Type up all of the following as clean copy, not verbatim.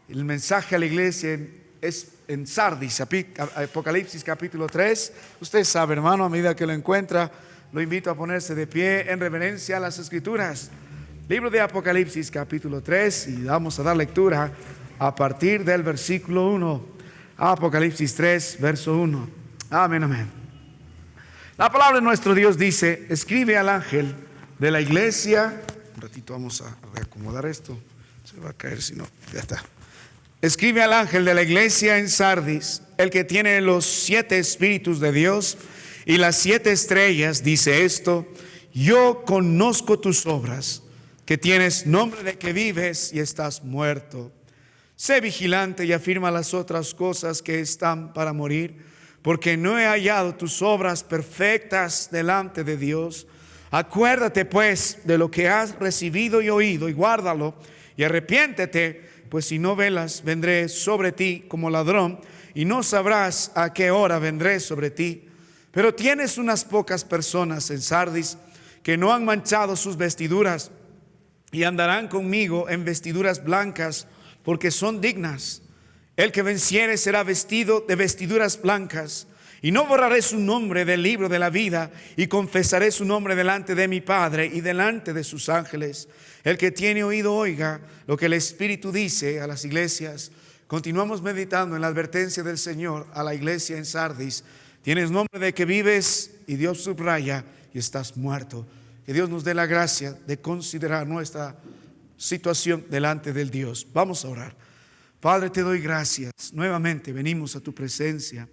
El mensaje a la iglesia es en Sardis, Apocalipsis capítulo 3. Usted sabe, hermano, a medida que lo encuentra, lo invito a ponerse de pie en reverencia a las Escrituras. Libro de Apocalipsis capítulo 3, y vamos a dar lectura a partir del versículo 1. Apocalipsis 3, verso 1. Amén, amén. La palabra de nuestro Dios dice: escribe al ángel de la iglesia. Un ratito vamos a reacomodar esto. Se va a caer si no, ya está. Escribe al ángel de la iglesia en Sardis, el que tiene los 7 espíritus de Dios y las 7 estrellas, dice esto: yo conozco tus obras, que tienes nombre de que vives y estás muerto. Sé vigilante y afirma las otras cosas que están para morir, porque no he hallado tus obras perfectas delante de Dios. Acuérdate pues de lo que has recibido y oído, y guárdalo, y arrepiéntete, pues si no velas, vendré sobre ti como ladrón, y no sabrás a qué hora vendré sobre ti. Pero tienes unas pocas personas en Sardis que no han manchado sus vestiduras, y andarán conmigo en vestiduras blancas, porque son dignas. El que venciere será vestido de vestiduras blancas, y no borraré su nombre del libro de la vida, y confesaré su nombre delante de mi Padre y delante de sus ángeles. El que tiene oído oiga lo que el Espíritu dice a las iglesias. Continuamos meditando en la advertencia del Señor a la iglesia en Sardis. Tienes nombre de que vives, y Dios subraya, y estás muerto. Que Dios nos dé la gracia de considerar nuestra situación delante del Dios. Vamos a orar. Padre, te doy gracias. Nuevamente venimos a tu presencia,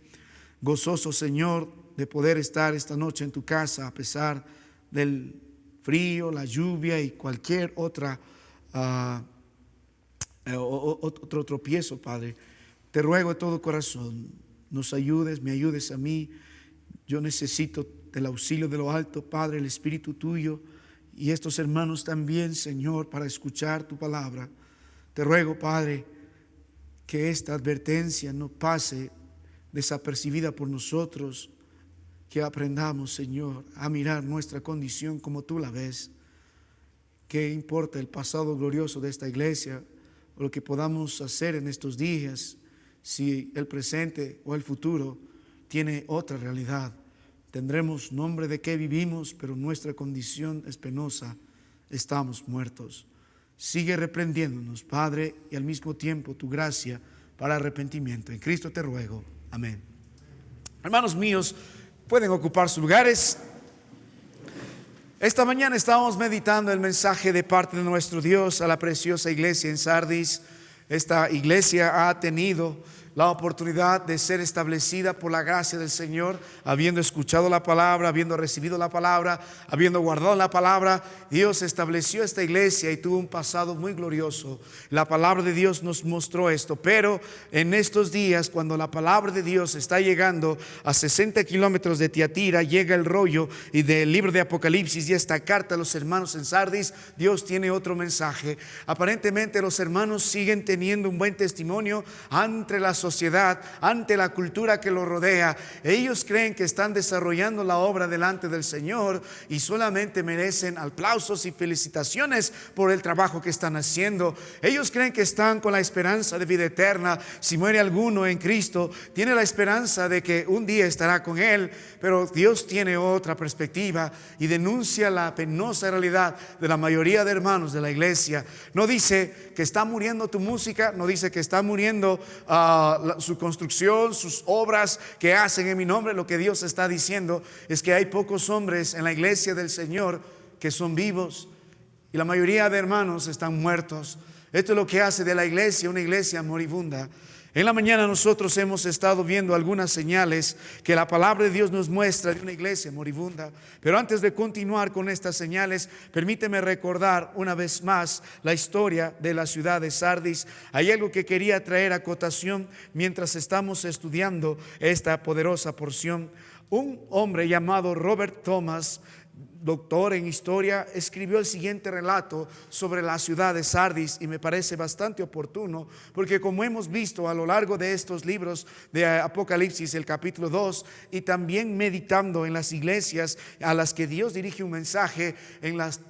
gozoso, Señor, de poder estar esta noche en tu casa a pesar del frío, la lluvia y cualquier otro tropiezo, Padre. Te ruego de todo corazón, nos ayudes, me ayudes a mí. Yo necesito del auxilio de lo alto, Padre, el Espíritu tuyo, y estos hermanos también, Señor, para escuchar tu palabra. Te ruego, Padre, que esta advertencia no pase desapercibida por nosotros, que aprendamos, Señor, a mirar nuestra condición como tú la ves. ¿Qué importa el pasado glorioso de esta iglesia o lo que podamos hacer en estos días si el presente o el futuro tiene otra realidad? Tendremos nombre de que vivimos, pero nuestra condición es penosa, estamos muertos. Sigue reprendiéndonos, Padre, y al mismo tiempo tu gracia para arrepentimiento. En Cristo te ruego. Amén. Hermanos míos, pueden ocupar sus lugares. Esta mañana estábamos meditando el mensaje de parte de nuestro Dios a la preciosa iglesia en Sardis. Esta iglesia ha tenido la oportunidad de ser establecida por la gracia del Señor, habiendo escuchado la palabra, habiendo recibido la palabra, habiendo guardado la palabra. Dios estableció esta iglesia y tuvo un pasado muy glorioso. La palabra de Dios nos mostró esto, pero en estos días, cuando la palabra de Dios está llegando a 60 kilómetros de Tiatira, llega el rollo y del libro de Apocalipsis y esta carta a los hermanos en Sardis, Dios tiene otro mensaje. Aparentemente los hermanos siguen teniendo un buen testimonio ante la sociedad, ante la cultura que los rodea. Ellos creen que están desarrollando la obra delante del Señor y solamente merecen aplausos y felicitaciones por el trabajo que están haciendo. Ellos creen que están con la esperanza de vida eterna. Si muere alguno en Cristo, tiene la esperanza de que un día estará con Él, pero Dios tiene otra perspectiva y denuncia la penosa realidad de la mayoría de hermanos de la iglesia. No dice que está muriendo tu música, no dice que está muriendo su construcción, sus obras que hacen en mi nombre. Lo que Dios está diciendo es que hay pocos hombres en la iglesia del Señor que son vivos y la mayoría de hermanos están muertos. Esto es lo que hace de la iglesia una iglesia moribunda. En la mañana nosotros hemos estado viendo algunas señales que la palabra de Dios nos muestra de una iglesia moribunda. Pero antes de continuar con estas señales, permíteme recordar una vez más la historia de la ciudad de Sardis. Hay algo que quería traer a cotación mientras estamos estudiando esta poderosa porción. Un hombre llamado Robert Thomas, doctor en historia, escribió el siguiente relato sobre la ciudad de Sardis y me parece bastante oportuno porque, como hemos visto a lo largo de estos libros de Apocalipsis, el capítulo 2, y también meditando en las iglesias a las que Dios dirige un mensaje,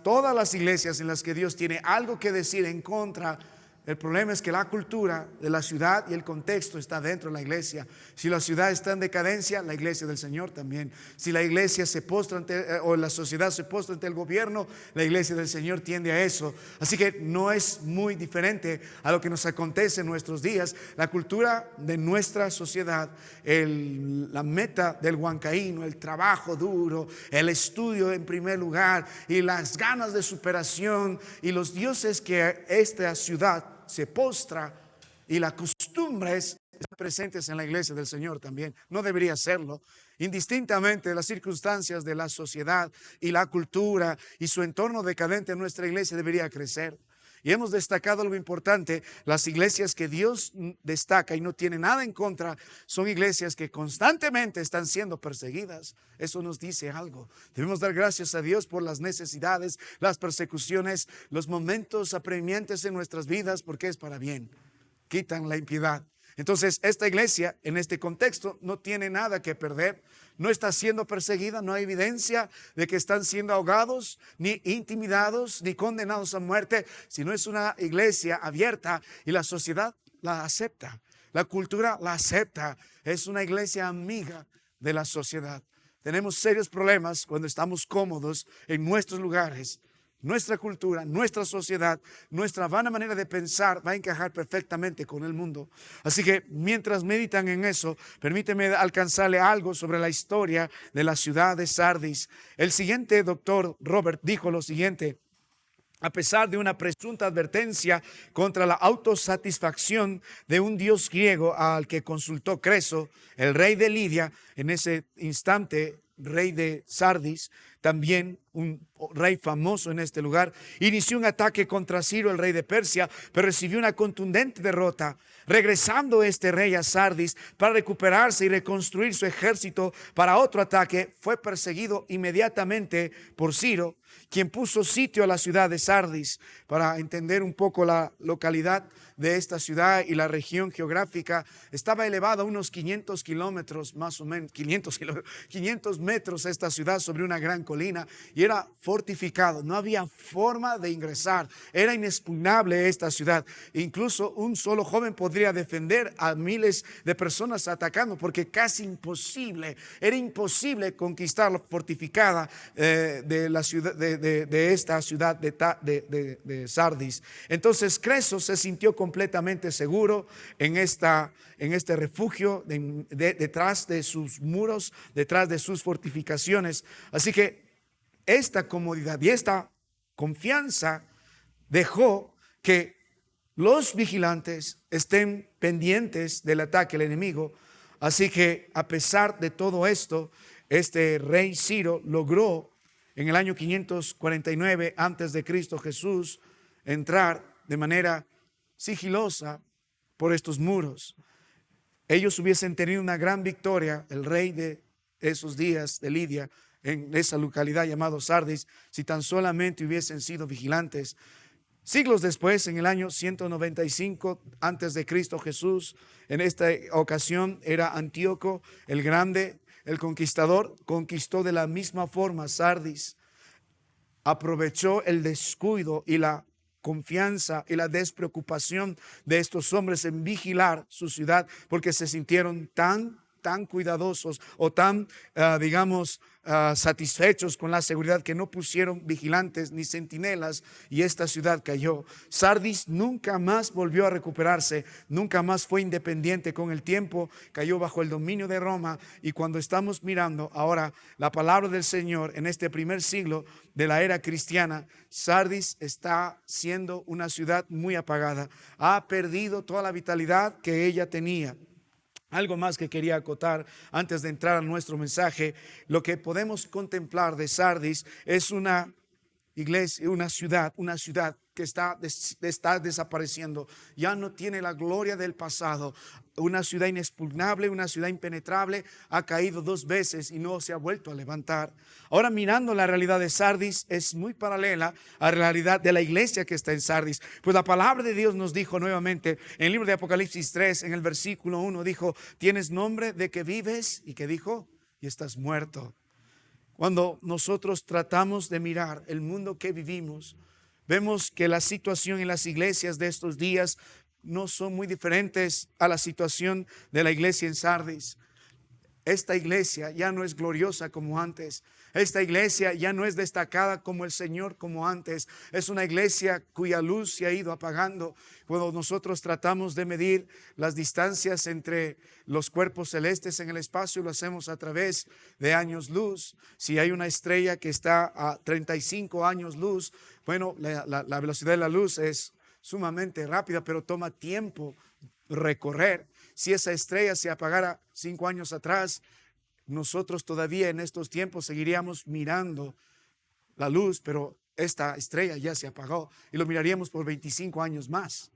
todas las iglesias en las que Dios tiene algo que decir en contra El problema es que la cultura de la ciudad y el contexto está dentro de la iglesia. Si la ciudad está en decadencia, la iglesia del Señor también. Si la iglesia se postra o la sociedad se postra ante el gobierno, la iglesia del Señor tiende a eso. Así que no es muy diferente a lo que nos acontece en nuestros días. La cultura de nuestra sociedad, la meta del huancaíno, el trabajo duro, el estudio en primer lugar y las ganas de superación y los dioses que esta ciudad se postra y las costumbres están presentes en la iglesia del Señor también. No debería serlo. Indistintamente de las circunstancias de la sociedad y la cultura y su entorno decadente, nuestra iglesia debería crecer. Y hemos destacado algo importante: las iglesias que Dios destaca y no tiene nada en contra son iglesias que constantemente están siendo perseguidas. Eso nos dice algo. Debemos dar gracias a Dios por las necesidades, las persecuciones, los momentos apremiantes en nuestras vidas, porque es para bien. Quitan la impiedad. Entonces, esta iglesia en este contexto no tiene nada que perder. No está siendo perseguida, no hay evidencia de que están siendo ahogados, ni intimidados, ni condenados a muerte, sino es una iglesia abierta y la sociedad la acepta. La cultura la acepta. Es una iglesia amiga de la sociedad. Tenemos serios problemas cuando estamos cómodos en nuestros lugares. Nuestra cultura, nuestra sociedad, nuestra vana manera de pensar va a encajar perfectamente con el mundo. Así que mientras meditan en eso, permíteme alcanzarle algo sobre la historia de la ciudad de Sardis. El siguiente doctor Robert dijo lo siguiente: a pesar de una presunta advertencia contra la autosatisfacción de un dios griego al que consultó Creso, el rey de Lidia, en ese instante rey de Sardis, también un rey famoso en este lugar, inició un ataque contra Ciro, el rey de Persia, pero recibió una contundente derrota. Regresando este rey a Sardis para recuperarse y reconstruir su ejército para otro ataque, fue perseguido inmediatamente por Ciro, quien puso sitio a la ciudad de Sardis. Para entender un poco la localidad de esta ciudad y la región geográfica, estaba elevada a unos 500 kilómetros, más o menos, 500 metros esta ciudad sobre una gran colina, y era fortificado. No había forma de ingresar. Era inexpugnable esta ciudad. Incluso un solo joven podría defender a miles de personas atacando, porque casi imposible, era imposible conquistar la fortificada de la ciudad de esta ciudad de Sardis. Entonces Creso se sintió completamente seguro en este refugio detrás de sus muros, detrás de sus fortificaciones. Así que esta comodidad y esta confianza dejó que los vigilantes estén pendientes del ataque del enemigo. Así que a pesar de todo esto, este rey Ciro logró en el año 549 antes de Cristo Jesús entrar de manera sigilosa por estos muros. Ellos hubiesen tenido una gran victoria, el rey de esos días de Lidia, en esa localidad llamada Sardis, si tan solamente hubiesen sido vigilantes. Siglos después, en el año 195 antes de Cristo Jesús, en esta ocasión era Antíoco el Grande, el conquistador, conquistó de la misma forma Sardis. Aprovechó el descuido y la confianza y la despreocupación de estos hombres en vigilar su ciudad, porque se sintieron tan cuidadosos o tan, satisfechos con la seguridad que no pusieron vigilantes ni centinelas, y esta ciudad cayó. Sardis nunca más volvió a recuperarse, nunca más fue independiente. Con el tiempo cayó bajo el dominio de Roma, y cuando estamos mirando ahora la palabra del Señor en este primer siglo de la era cristiana, Sardis está siendo una ciudad muy apagada. Ha perdido toda la vitalidad que ella tenía. Algo más que quería acotar antes de entrar a nuestro mensaje: lo que podemos contemplar de Sardis es una iglesia, una ciudad que está desapareciendo. Ya no tiene la gloria del pasado. Una ciudad inexpugnable, una ciudad impenetrable, ha caído 2 veces y no se ha vuelto a levantar. Ahora, mirando la realidad de Sardis, es muy paralela a la realidad de la iglesia que está en Sardis. Pues la palabra de Dios nos dijo nuevamente en el libro de Apocalipsis 3, en el versículo 1, dijo: tienes nombre de que vives, y que dijo, y estás muerto. Cuando nosotros tratamos de mirar el mundo que vivimos, Vemos que la situación en las iglesias de estos días no son muy diferentes a la situación de la iglesia en Sardis. Esta iglesia ya no es gloriosa como antes. Esta iglesia ya no es destacada como el Señor como antes. Es una iglesia cuya luz se ha ido apagando. Cuando nosotros tratamos de medir las distancias entre los cuerpos celestes en el espacio, lo hacemos a través de años luz. Si hay una estrella que está a 35 años luz, bueno, la velocidad de la luz es sumamente rápida, pero toma tiempo recorrer. Si esa estrella se apagara 5 años atrás, nosotros todavía en estos tiempos seguiríamos mirando la luz, pero esta estrella ya se apagó y lo miraríamos por 25 años más.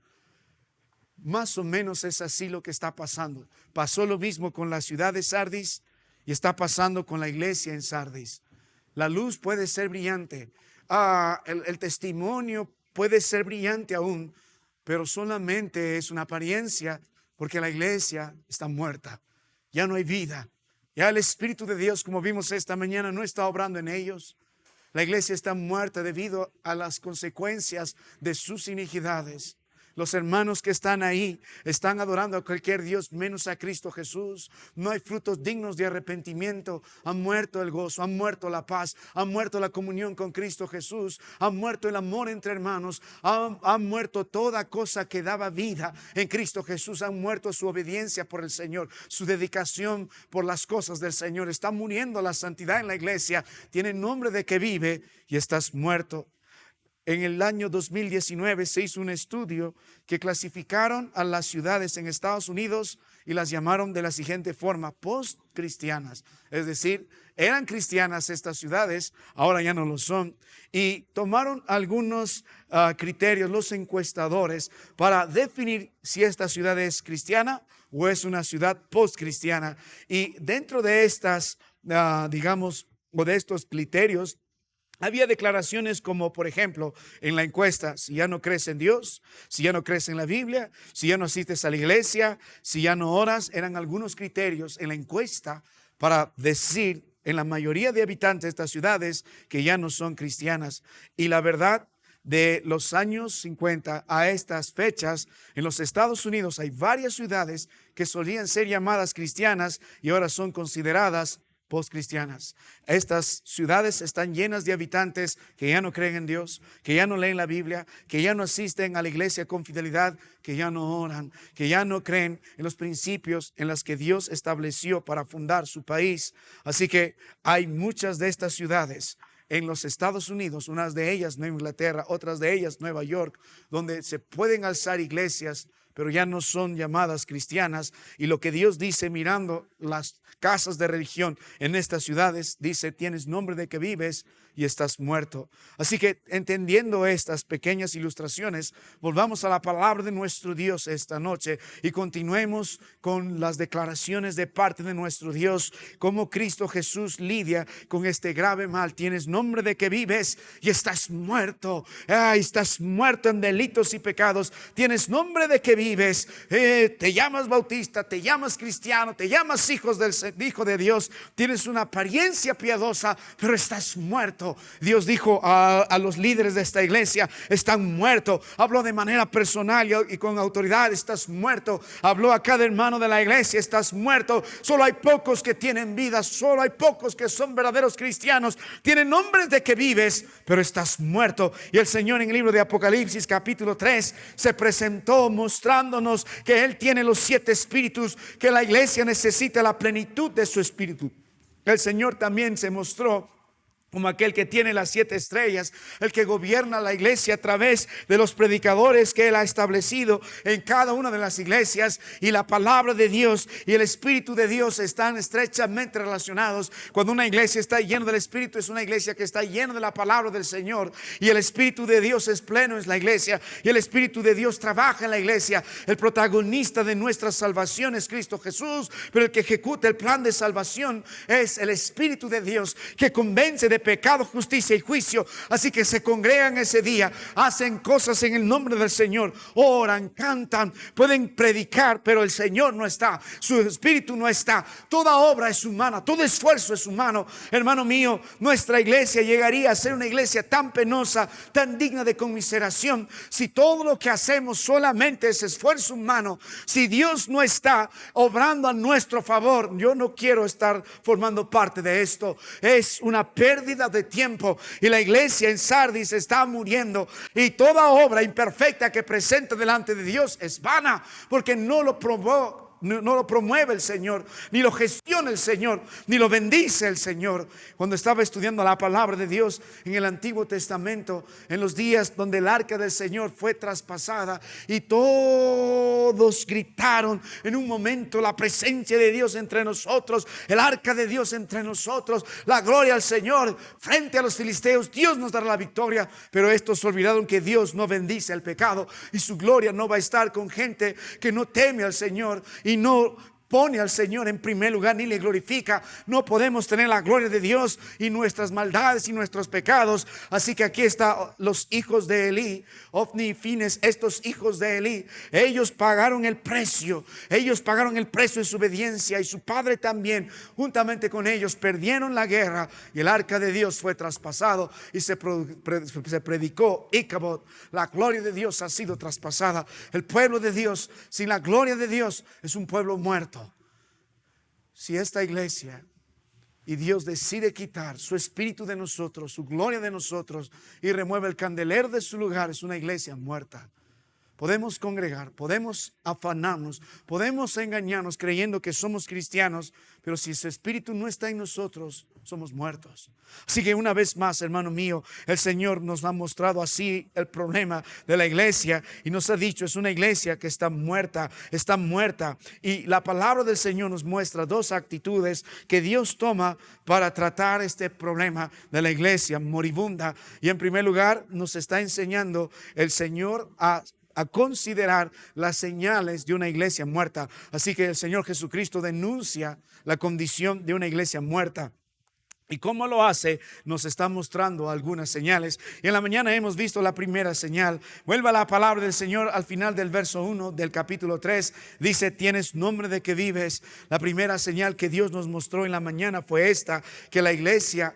Más o menos es así lo que está pasando. Pasó lo mismo con la ciudad de Sardis y está pasando con la iglesia en Sardis. La luz puede ser brillante, el testimonio puede ser brillante aún, pero solamente es una apariencia, porque la iglesia está muerta, ya no hay vida. Ya el Espíritu de Dios, como vimos esta mañana, no está obrando en ellos. La iglesia está muerta debido a las consecuencias de sus iniquidades. Los hermanos que están ahí están adorando a cualquier Dios menos a Cristo Jesús. No hay frutos dignos de arrepentimiento. Ha muerto el gozo, ha muerto la paz, ha muerto la comunión con Cristo Jesús, ha muerto el amor entre hermanos, ha muerto toda cosa que daba vida en Cristo Jesús. Ha muerto su obediencia por el Señor, su dedicación por las cosas del Señor. Está muriendo la santidad en la iglesia. Tiene nombre de que vive y estás muerto. En el año 2019 se hizo un estudio que clasificaron a las ciudades en Estados Unidos y las llamaron de la siguiente forma: post-cristianas. Es decir, eran cristianas estas ciudades, ahora ya no lo son. Y tomaron algunos criterios los encuestadores para definir si esta ciudad es cristiana o es una ciudad post-cristiana. Y dentro de estas, digamos, o de estos criterios, había declaraciones como, por ejemplo, en la encuesta: si ya no crees en Dios, si ya no crees en la Biblia, si ya no asistes a la iglesia, si ya no oras. Eran algunos criterios en la encuesta para decir en la mayoría de habitantes de estas ciudades que ya no son cristianas. Y la verdad, de los años 50 a estas fechas, en los Estados Unidos hay varias ciudades que solían ser llamadas cristianas y ahora son consideradas postcristianas. Estas ciudades están llenas de habitantes que ya no creen en Dios, que ya no leen la Biblia, que ya no asisten a la iglesia con fidelidad, que ya no oran, que ya no creen en los principios en los que Dios estableció para fundar su país. Así que hay muchas de estas ciudades en los Estados Unidos, unas de ellas Nueva Inglaterra, otras de ellas Nueva York, donde se pueden alzar iglesias, pero ya no son llamadas cristianas. Y lo que Dios dice mirando las casas de religión en estas ciudades, dice: tienes nombre de que vives y estás muerto. Así que, entendiendo estas pequeñas ilustraciones, volvamos a la palabra de nuestro Dios esta noche y continuemos con las declaraciones de parte de nuestro Dios, cómo Cristo Jesús lidia con este grave mal. Tienes nombre de que vives y estás muerto. Estás muerto en delitos y pecados. Tienes nombre de que vives. Te llamas bautista, te llamas cristiano, te llamas hijo de Dios. Tienes una apariencia piadosa, pero estás muerto. Dios dijo a los líderes de esta iglesia: están muertos. Habló de manera personal y con autoridad: estás muerto. Habló a cada hermano de la iglesia: estás muerto. Solo hay pocos que tienen vida, solo hay pocos que son verdaderos cristianos. Tienen nombres de que vives, pero estás muerto. Y el Señor en el libro de Apocalipsis capítulo 3 se presentó mostrándonos que Él tiene los 7 espíritus, que la iglesia necesita la plenitud de su espíritu. El Señor también se mostró como aquel que tiene las 7 estrellas, el que gobierna la iglesia a través de los predicadores que Él ha establecido en cada una de las iglesias. Y la palabra de Dios y el Espíritu de Dios están estrechamente relacionados. Cuando una iglesia está llena del Espíritu, es una iglesia que está llena de la palabra del Señor, y el Espíritu de Dios es pleno en la iglesia, y el Espíritu de Dios trabaja en la iglesia. El protagonista de nuestra salvación es Cristo Jesús, pero el que ejecuta el plan de salvación es el Espíritu de Dios, que convence de pecado, justicia y juicio. Así que se congregan ese día, hacen cosas en el nombre del Señor, oran, cantan, pueden predicar, pero el Señor no está, su espíritu no está. Toda obra es humana, todo esfuerzo es humano. Hermano mío, nuestra iglesia llegaría a ser una iglesia tan penosa, tan digna de conmiseración, si todo lo que hacemos solamente es esfuerzo humano, si Dios no está obrando a nuestro favor. Yo no quiero estar formando parte de esto. Es una pérdida de tiempo, y la iglesia en Sardis está muriendo, y toda obra imperfecta que presenta delante de Dios es vana, porque no lo promueve el Señor, ni lo gestiona el Señor, ni lo bendice el Señor. Cuando estaba estudiando la palabra de Dios en el Antiguo Testamento, en los días donde el arca del Señor fue traspasada, y todos gritaron en un momento: la presencia de Dios entre nosotros, el arca de Dios entre nosotros, la gloria al Señor frente a los filisteos, Dios nos dará la victoria. Pero estos olvidaron que Dios no bendice el pecado, y su gloria no va a estar con gente que no teme al Señor y no pone al Señor en primer lugar, ni le glorifica. No podemos tener la gloria de Dios y nuestras maldades y nuestros pecados. Así que aquí están los hijos de Elí, Ofni y Fines, estos hijos de Elí. Ellos pagaron el precio, de su obediencia, y su padre también, juntamente con ellos, perdieron la guerra, y el arca de Dios fue traspasado, y se predicó Icabod. La gloria de Dios ha sido traspasada. El pueblo de Dios sin la gloria de Dios es un pueblo muerto. Si esta iglesia y Dios decide quitar su espíritu de nosotros, su gloria de nosotros, y remueve el candelero de su lugar, es una iglesia muerta. Podemos congregar, podemos afanarnos, podemos engañarnos creyendo que somos cristianos, pero si su espíritu no está en nosotros, somos muertos. Así que una vez más, hermano mío, el Señor nos ha mostrado así el problema de la iglesia, y nos ha dicho: es una iglesia que está muerta. Y la palabra del Señor nos muestra dos actitudes que Dios toma para tratar este problema de la iglesia moribunda. Y en primer lugar, nos está enseñando el Señor a considerar las señales de una iglesia muerta. Así que el Señor Jesucristo denuncia la condición de una iglesia muerta. ¿Y cómo lo hace? Nos está mostrando algunas señales. Y en la mañana hemos visto la primera señal. Vuelva la palabra del Señor al final del verso 1 del capítulo 3. Dice: tienes nombre de que vives. La primera señal que Dios nos mostró en la mañana fue esta: que la iglesia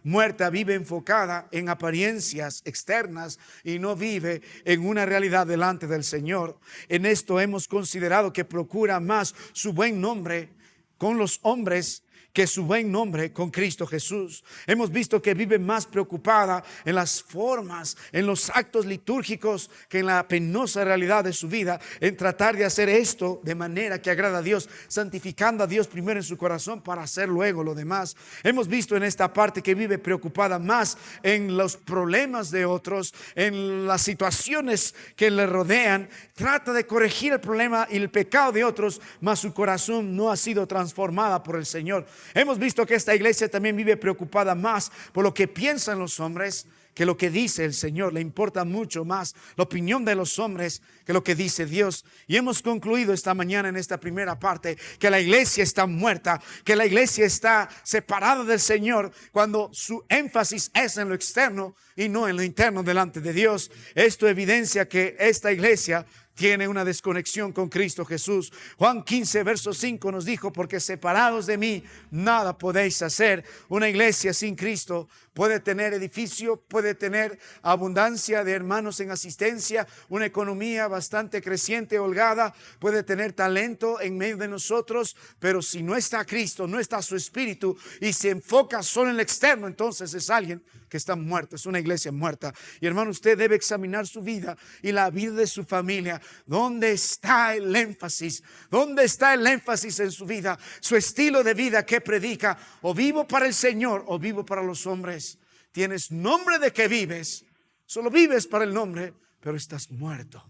muerta vive enfocada en apariencias externas y no vive en una realidad delante del Señor. En esto hemos considerado que procura más su buen nombre con los hombres que su buen nombre con Cristo Jesús. Hemos visto que vive más preocupada en las formas, en los actos litúrgicos, que en la penosa realidad de su vida, en tratar de hacer esto de manera que agrada a Dios, santificando a Dios primero en su corazón para hacer luego lo demás. Hemos visto en esta parte que vive preocupada más en los problemas de otros, en las situaciones que le rodean. Trata de corregir el problema y el pecado de otros, mas su corazón no ha sido transformada por el Señor. Hemos visto que esta iglesia también vive preocupada más por lo que piensan los hombres que lo que dice el Señor. Le importa mucho más la opinión de los hombres que lo que dice Dios. Y hemos concluido esta mañana en esta primera parte que la iglesia está muerta, que la iglesia está separada del Señor cuando su énfasis es en lo externo y no en lo interno delante de Dios. Esto evidencia que esta iglesia tiene una desconexión con Cristo Jesús. Juan 15 verso 5 nos dijo: porque separados de mí nada podéis hacer. Una iglesia sin Cristo puede tener edificio, puede tener abundancia de hermanos en asistencia, una economía bastante creciente, holgada, puede tener talento en medio de nosotros, pero si no está Cristo, no está su espíritu y se enfoca solo en el externo, entonces es alguien que está muerto, es una iglesia muerta. Y hermano, usted debe examinar su vida y la vida de su familia. ¿Dónde está el énfasis? ¿Dónde está el énfasis en su vida? Su estilo de vida que predica: o vivo para el Señor o vivo para los hombres. Tienes nombre de que vives, solo vives para el nombre, pero estás muerto.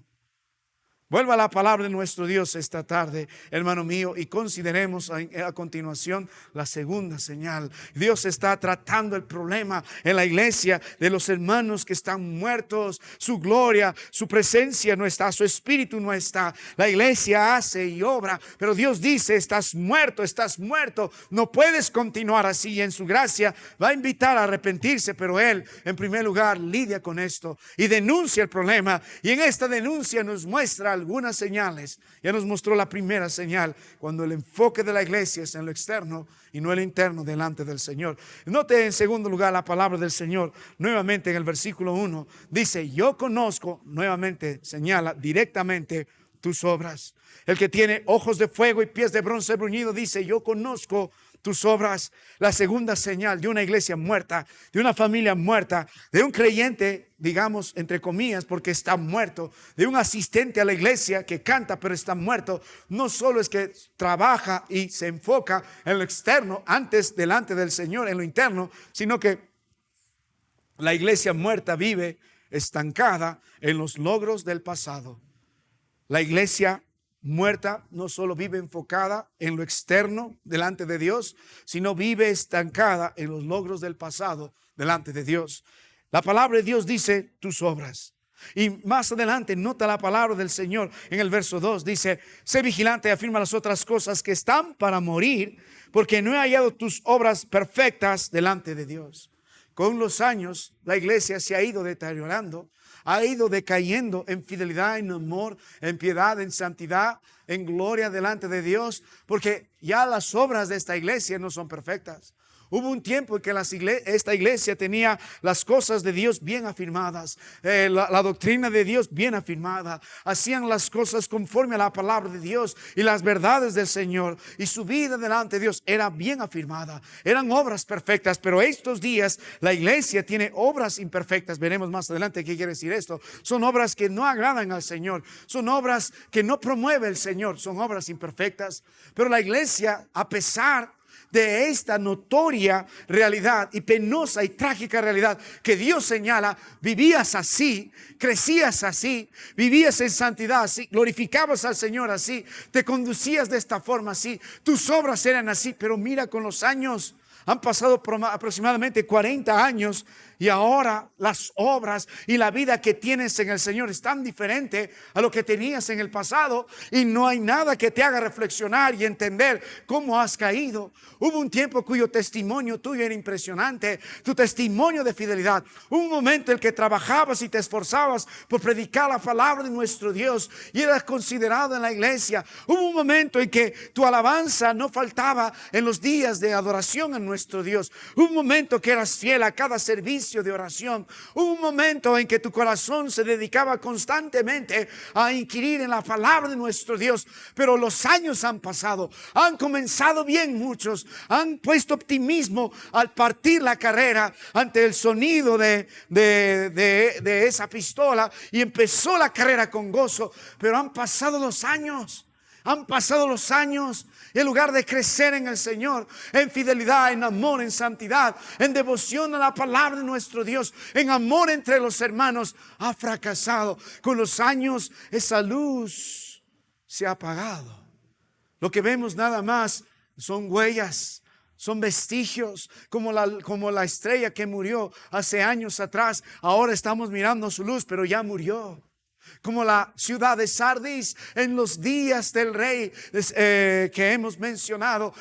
Vuelva a la palabra de nuestro Dios esta tarde, hermano mío, y consideremos a continuación la segunda señal. Dios está tratando el problema en la iglesia de los hermanos que están muertos. Su gloria, su presencia no está, su espíritu no está. La iglesia hace y obra, pero Dios dice: estás muerto, no puedes continuar así. Y en su gracia va a invitar a arrepentirse, pero Él en primer lugar lidia con esto y denuncia el problema. Y en esta denuncia nos muestra algunas señales. Ya nos mostró la primera señal, cuando el enfoque de la iglesia es en lo externo y no el interno delante del Señor. Note en segundo lugar la palabra del Señor nuevamente en el versículo 1. Dice: yo conozco, nuevamente señala directamente tus obras. El que tiene ojos de fuego y pies de bronce bruñido dice: yo conozco tus obras. La segunda señal de una iglesia muerta, de una familia muerta, de un creyente, digamos entre comillas, porque está muerto, de un asistente a la iglesia que canta pero está muerto, no solo es que trabaja y se enfoca en lo externo antes delante del Señor, en lo interno, sino que la iglesia muerta vive estancada en los logros del pasado. La iglesia muerta no solo vive enfocada en lo externo delante de Dios, sino vive estancada en los logros del pasado delante de Dios. La palabra de Dios dice: tus obras. Y más adelante nota la palabra del Señor en el verso 2. Dice: sé vigilante y afirma las otras cosas que están para morir, porque no he hallado tus obras perfectas delante de Dios. Con los años la iglesia se ha ido deteriorando, ha ido decayendo en fidelidad, en amor, en piedad, en santidad, en gloria delante de Dios, porque ya las obras de esta iglesia no son perfectas. Hubo un tiempo en que esta iglesia tenía las cosas de Dios bien afirmadas, la doctrina de Dios bien afirmada. Hacían las cosas conforme a la palabra de Dios y las verdades del Señor. Y su vida delante de Dios era bien afirmada. Eran obras perfectas, pero estos días la iglesia tiene obras imperfectas. Veremos más adelante qué quiere decir esto. Son obras que no agradan al Señor. Son obras que no promueve el Señor. Son obras imperfectas. Pero la iglesia, a pesar de esta notoria realidad y penosa y trágica realidad que Dios señala, vivías así, crecías así, vivías en santidad así, glorificabas al Señor así, te conducías de esta forma así, tus obras eran así. Pero mira, con los años han pasado aproximadamente 40 años y ahora las obras y la vida que tienes en el Señor es tan diferente a lo que tenías en el pasado, y no hay nada que te haga reflexionar y entender cómo has caído. Hubo un tiempo cuyo testimonio tuyo era impresionante, tu testimonio de fidelidad. Hubo un momento en el que trabajabas y te esforzabas por predicar la palabra de nuestro Dios y eras considerado en la iglesia. Hubo un momento en que tu alabanza no faltaba en los días de adoración a nuestro Dios. Hubo un momento que eras fiel a cada servicio de oración. Hubo un momento en que tu corazón se dedicaba constantemente a inquirir en la palabra de nuestro Dios. Pero los años han pasado, han comenzado bien muchos, han puesto optimismo al partir la carrera ante el sonido de esa pistola, y empezó la carrera con gozo. Pero han pasado los años. Han pasado los años y en lugar de crecer en el Señor, en fidelidad, en amor, en santidad, en devoción a la palabra de nuestro Dios, en amor entre los hermanos, ha fracasado. Con los años esa luz se ha apagado. Lo que vemos nada más son huellas, son vestigios, como la estrella que murió hace años atrás. Ahora estamos mirando su luz, pero ya murió. Como la ciudad de Sardis en los días del rey que hemos mencionado.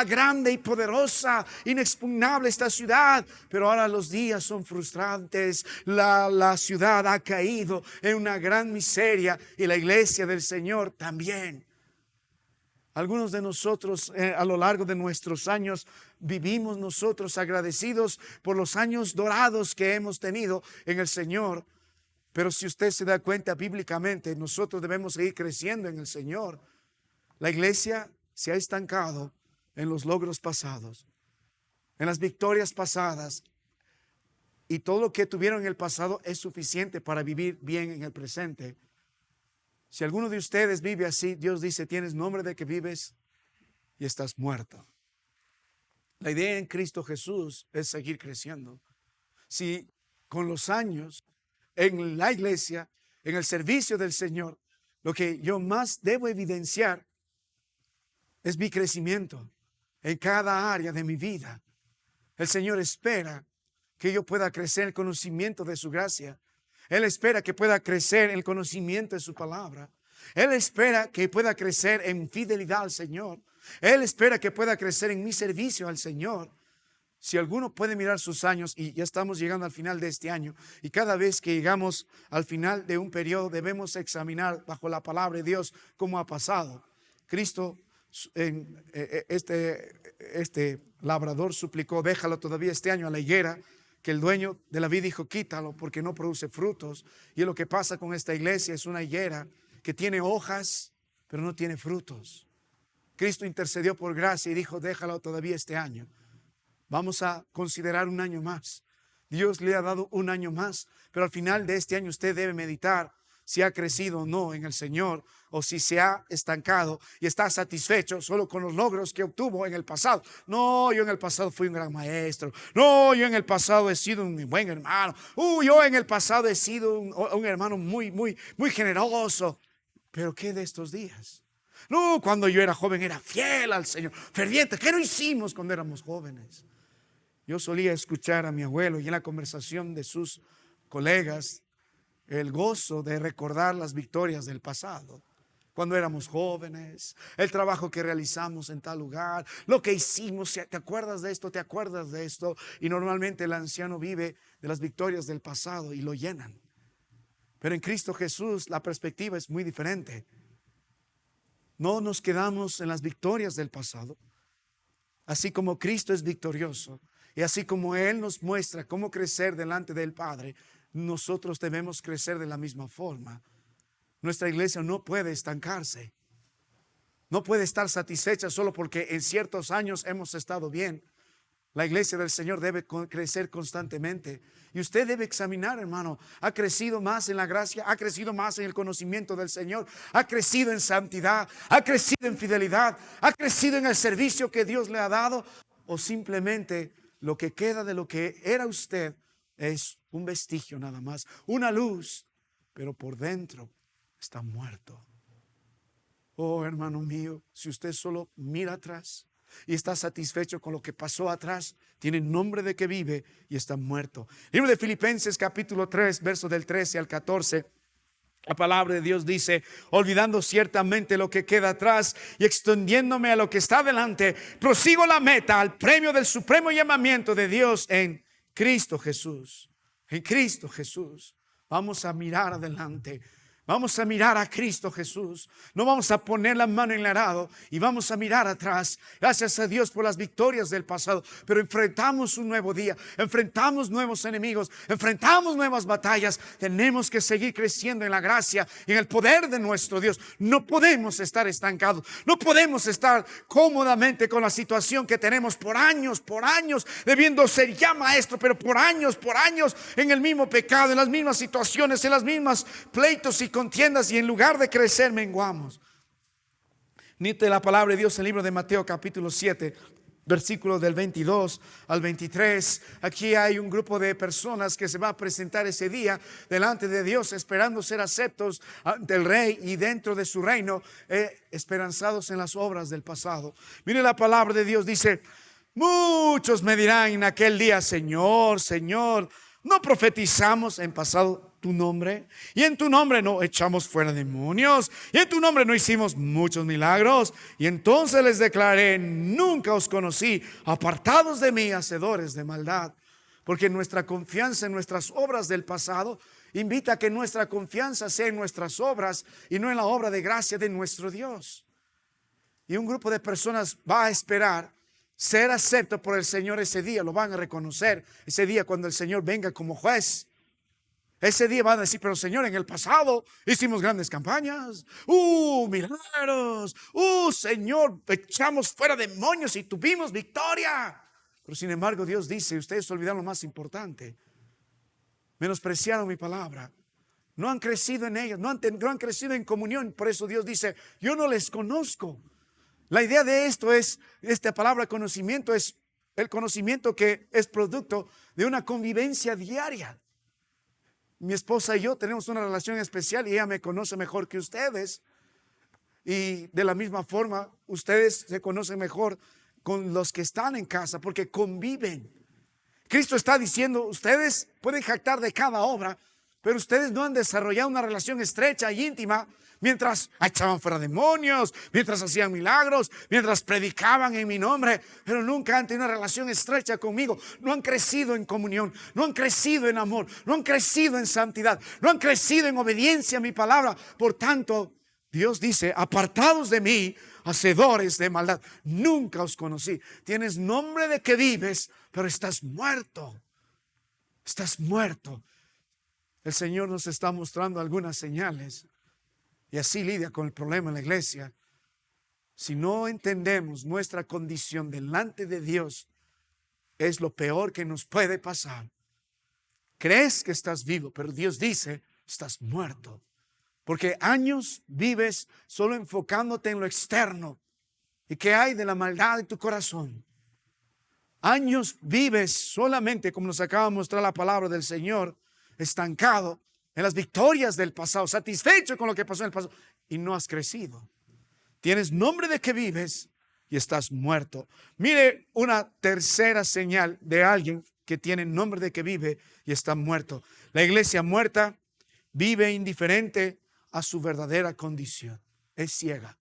Grande y poderosa, inexpugnable esta ciudad, pero ahora los días son frustrantes. La ciudad ha caído en una gran miseria, y la iglesia del Señor también. Algunos de nosotros a lo largo de nuestros años vivimos nosotros agradecidos por los años dorados que hemos tenido en el Señor. Pero si usted se da cuenta bíblicamente, nosotros debemos seguir creciendo en el Señor. La iglesia se ha estancado en los logros pasados, en las victorias pasadas, y todo lo que tuvieron en el pasado es suficiente para vivir bien en el presente. Si alguno de ustedes vive así, Dios dice: tienes nombre de que vives y estás muerto. La idea en Cristo Jesús es seguir creciendo. Si con los años en la iglesia, en el servicio del Señor, lo que yo más debo evidenciar es mi crecimiento en cada área de mi vida. El Señor espera que yo pueda crecer en el conocimiento de su gracia. Él espera que pueda crecer en el conocimiento de su palabra. Él espera que pueda crecer en fidelidad al Señor. Él espera que pueda crecer en mi servicio al Señor. Si alguno puede mirar sus años, y ya estamos llegando al final de este año, y cada vez que llegamos al final de un periodo debemos examinar bajo la palabra de Dios cómo ha pasado. Cristo, este labrador suplicó: déjalo todavía este año a la higuera, que el dueño de la vid dijo: quítalo porque no produce frutos. Y lo que pasa con esta iglesia es una higuera que tiene hojas pero no tiene frutos. Cristo intercedió por gracia y dijo: déjalo todavía este año. Vamos a considerar un año más. Dios le ha dado un año más, pero al final de este año usted debe meditar si ha crecido o no en el Señor, o si se ha estancado y está satisfecho solo con los logros que obtuvo en el pasado. No, yo en el pasado fui un gran maestro. No, yo en el pasado he sido un buen hermano. Yo en el pasado he sido un hermano muy generoso. Pero ¿qué de estos días? No, cuando yo era joven era fiel al Señor, ferviente. ¿Qué no hicimos cuando éramos jóvenes? Yo solía escuchar a mi abuelo y en la conversación de sus colegas el gozo de recordar las victorias del pasado, cuando éramos jóvenes, el trabajo que realizamos en tal lugar, lo que hicimos. ¿Te acuerdas de esto? ¿Te acuerdas de esto? Y normalmente el anciano vive de las victorias del pasado y lo llenan. Pero en Cristo Jesús la perspectiva es muy diferente. No nos quedamos en las victorias del pasado. Así como Cristo es victorioso y así como Él nos muestra cómo crecer delante del Padre, nosotros debemos crecer de la misma forma. Nuestra iglesia no puede estancarse. No puede estar satisfecha solo porque en ciertos años hemos estado bien. La iglesia del Señor debe crecer constantemente. Y usted debe examinar, hermano: ¿ha crecido más en la gracia? ¿Ha crecido más en el conocimiento del Señor? ¿Ha crecido en santidad? ¿Ha crecido en fidelidad? ¿Ha crecido en el servicio que Dios le ha dado? ¿O simplemente lo que queda de lo que era usted es un vestigio nada más, una luz, pero por dentro está muerto? Oh, hermano mío, si usted solo mira atrás y está satisfecho con lo que pasó atrás, tiene nombre de que vive y está muerto. Libro de Filipenses capítulo 3, verso del 13 al 14. La palabra de Dios dice: olvidando ciertamente lo que queda atrás y extendiéndome a lo que está delante, prosigo la meta, al premio del supremo llamamiento de Dios en Cristo Jesús. En Cristo Jesús. Vamos a mirar adelante. Vamos a mirar a Cristo Jesús. No vamos a poner la mano en el arado y vamos a mirar atrás. Gracias a Dios por las victorias del pasado, pero enfrentamos un nuevo día, enfrentamos nuevos enemigos, enfrentamos nuevas batallas. Tenemos que seguir creciendo en la gracia y en el poder de nuestro Dios. No podemos estar estancados. No podemos estar cómodamente con la situación que tenemos por años, debiendo ser ya maestro, pero por años en el mismo pecado, en las mismas situaciones, en las mismas pleitos y contiendas, y en lugar de crecer menguamos. Nite la palabra de Dios en el libro de Mateo capítulo 7, versículos del 22 al 23. Aquí hay un grupo de personas que se va a presentar ese día delante de Dios, esperando ser aceptos ante el Rey y dentro de su reino, esperanzados en las obras del pasado. Mire la palabra de Dios, dice: muchos me dirán en aquel día: Señor, Señor, ¿no profetizamos en pasado tu nombre? Y en tu nombre no echamos fuera demonios, y en tu nombre no hicimos muchos milagros. Y entonces les declaré: nunca os conocí, apartados de mí, hacedores de maldad. Porque nuestra confianza en nuestras obras del pasado invita a que nuestra confianza sea en nuestras obras y no en la obra de gracia de nuestro Dios. Y un grupo de personas va a esperar ser acepto por el Señor ese día. Lo van a reconocer ese día cuando el Señor venga como juez. Ese día van a decir: pero Señor, en el pasado hicimos grandes campañas, milagros, Señor, echamos fuera demonios y tuvimos victoria. Pero sin embargo Dios dice: ustedes olvidaron lo más importante, menospreciaron mi palabra, no han crecido en ella, no han crecido en comunión. Por eso Dios dice: yo no les conozco. La idea de esto es, esta palabra conocimiento es el conocimiento que es producto de una convivencia diaria. Mi esposa y yo tenemos una relación especial y ella me conoce mejor que ustedes. Y de la misma forma, ustedes se conocen mejor con los que están en casa porque conviven. Cristo está diciendo, ustedes pueden jactar de cada obra, pero ustedes no han desarrollado una relación estrecha y íntima mientras echaban fuera demonios, mientras hacían milagros, mientras predicaban en mi nombre, pero nunca han tenido una relación estrecha conmigo. No han crecido en comunión, no han crecido en amor, no han crecido en santidad, no han crecido en obediencia a mi palabra. Por tanto, Dios dice, apartados de mí, hacedores de maldad, nunca os conocí. Tienes nombre de que vives, pero estás muerto. Estás muerto. El Señor nos está mostrando algunas señales y así lidia con el problema en la iglesia. Si no entendemos nuestra condición delante de Dios, es lo peor que nos puede pasar. Crees que estás vivo, pero Dios dice, estás muerto. Porque años vives solo enfocándote en lo externo. ¿Y qué hay de la maldad de tu corazón? Años vives solamente, como nos acaba de mostrar la palabra del Señor, estancado en las victorias del pasado, satisfecho con lo que pasó en el pasado, y no has crecido. Tienes nombre de que vives y estás muerto. Mire una tercera señal de alguien que tiene nombre de que vive y está muerto. La iglesia muerta vive indiferente a su verdadera condición. Es ciega.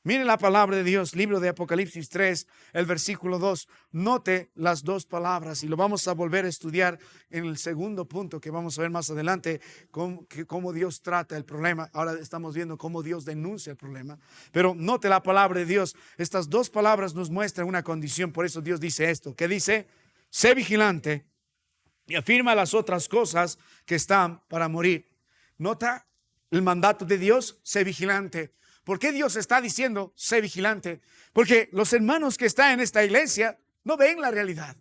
Mire la palabra de Dios, libro de Apocalipsis 3, el versículo 2. Note las dos palabras y lo vamos a volver a estudiar en el segundo punto que vamos a ver más adelante, cómo Dios trata el problema. Ahora estamos viendo cómo Dios denuncia el problema. Pero note la palabra de Dios. Estas dos palabras nos muestran una condición. Por eso Dios dice esto. ¿Qué dice? Sé vigilante y afirma las otras cosas que están para morir. Nota el mandato de Dios, sé vigilante. ¿Por qué Dios está diciendo, sé vigilante? Porque los hermanos que están en esta iglesia no ven la realidad.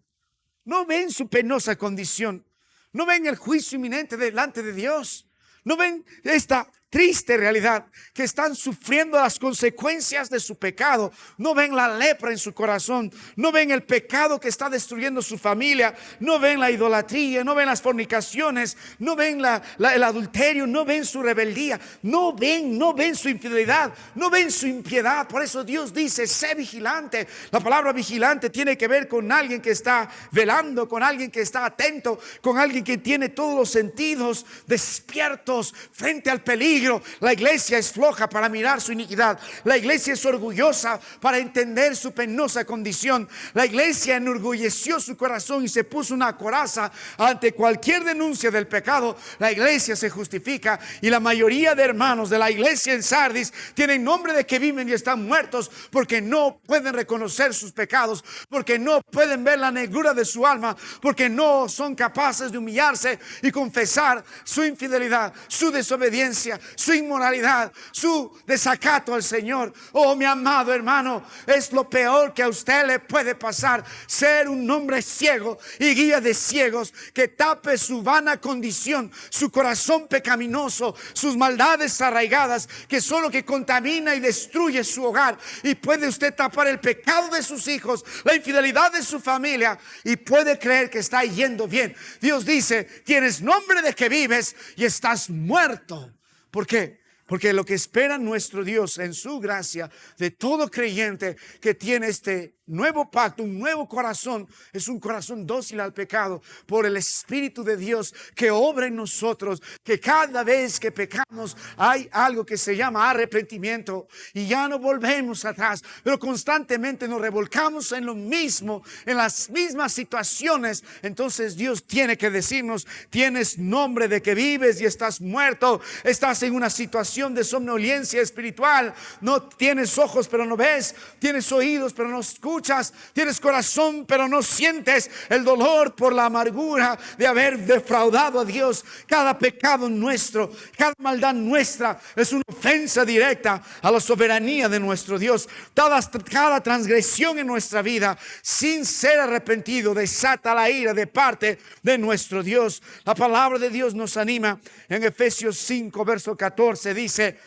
No ven su penosa condición. No ven el juicio inminente delante de Dios. No ven esta triste realidad que están sufriendo las consecuencias de su pecado. No ven la lepra en su corazón. No ven el pecado que está destruyendo su familia. No ven la idolatría. No ven las fornicaciones. No ven el adulterio. No ven su rebeldía. No ven su infidelidad. No ven su impiedad. Por eso Dios dice, sé vigilante. La palabra vigilante tiene que ver con alguien que está velando, con alguien que está atento, con alguien que tiene todos los sentidos despiertos frente al peligro. La iglesia es floja para mirar su iniquidad. La iglesia es orgullosa para entender su penosa condición. La iglesia enorgulleció su corazón y se puso una coraza ante cualquier denuncia del pecado. La iglesia se justifica y la mayoría de hermanos de la iglesia en Sardis tienen nombre de que viven y están muertos porque no pueden reconocer sus pecados, porque no pueden ver la negrura de su alma, porque no son capaces de humillarse y confesar su infidelidad, su desobediencia, su inmoralidad, su desacato al Señor. Oh, mi amado hermano, es lo peor que a usted le puede pasar, ser un hombre ciego y guía de ciegos que tape su vana condición, su corazón pecaminoso, sus maldades arraigadas, que son lo que contamina y destruye su hogar. Y puede usted tapar el pecado de sus hijos, la infidelidad de su familia, y puede creer que está yendo bien. Dios dice, tienes nombre de que vives y estás muerto. ¿Por qué? Porque lo que espera nuestro Dios en su gracia de todo creyente que tiene este nuevo pacto, un nuevo corazón, es un corazón dócil al pecado por el Espíritu de Dios que obra en nosotros, que cada vez que pecamos hay algo que se llama arrepentimiento y ya no volvemos atrás, pero constantemente nos revolcamos en lo mismo, en las mismas situaciones. Entonces Dios tiene que decirnos, tienes nombre de que vives y estás muerto, estás en una situación de somnolencia espiritual, no tienes ojos pero no ves, tienes oídos pero no escuchas, tienes corazón pero no sientes el dolor por la amargura de haber defraudado a Dios. Cada pecado nuestro, cada maldad nuestra es una ofensa directa a la soberanía de nuestro Dios. Cada transgresión en nuestra vida sin ser arrepentido desata la ira de parte de nuestro Dios. La palabra de Dios nos anima en Efesios 5 verso 14, dice: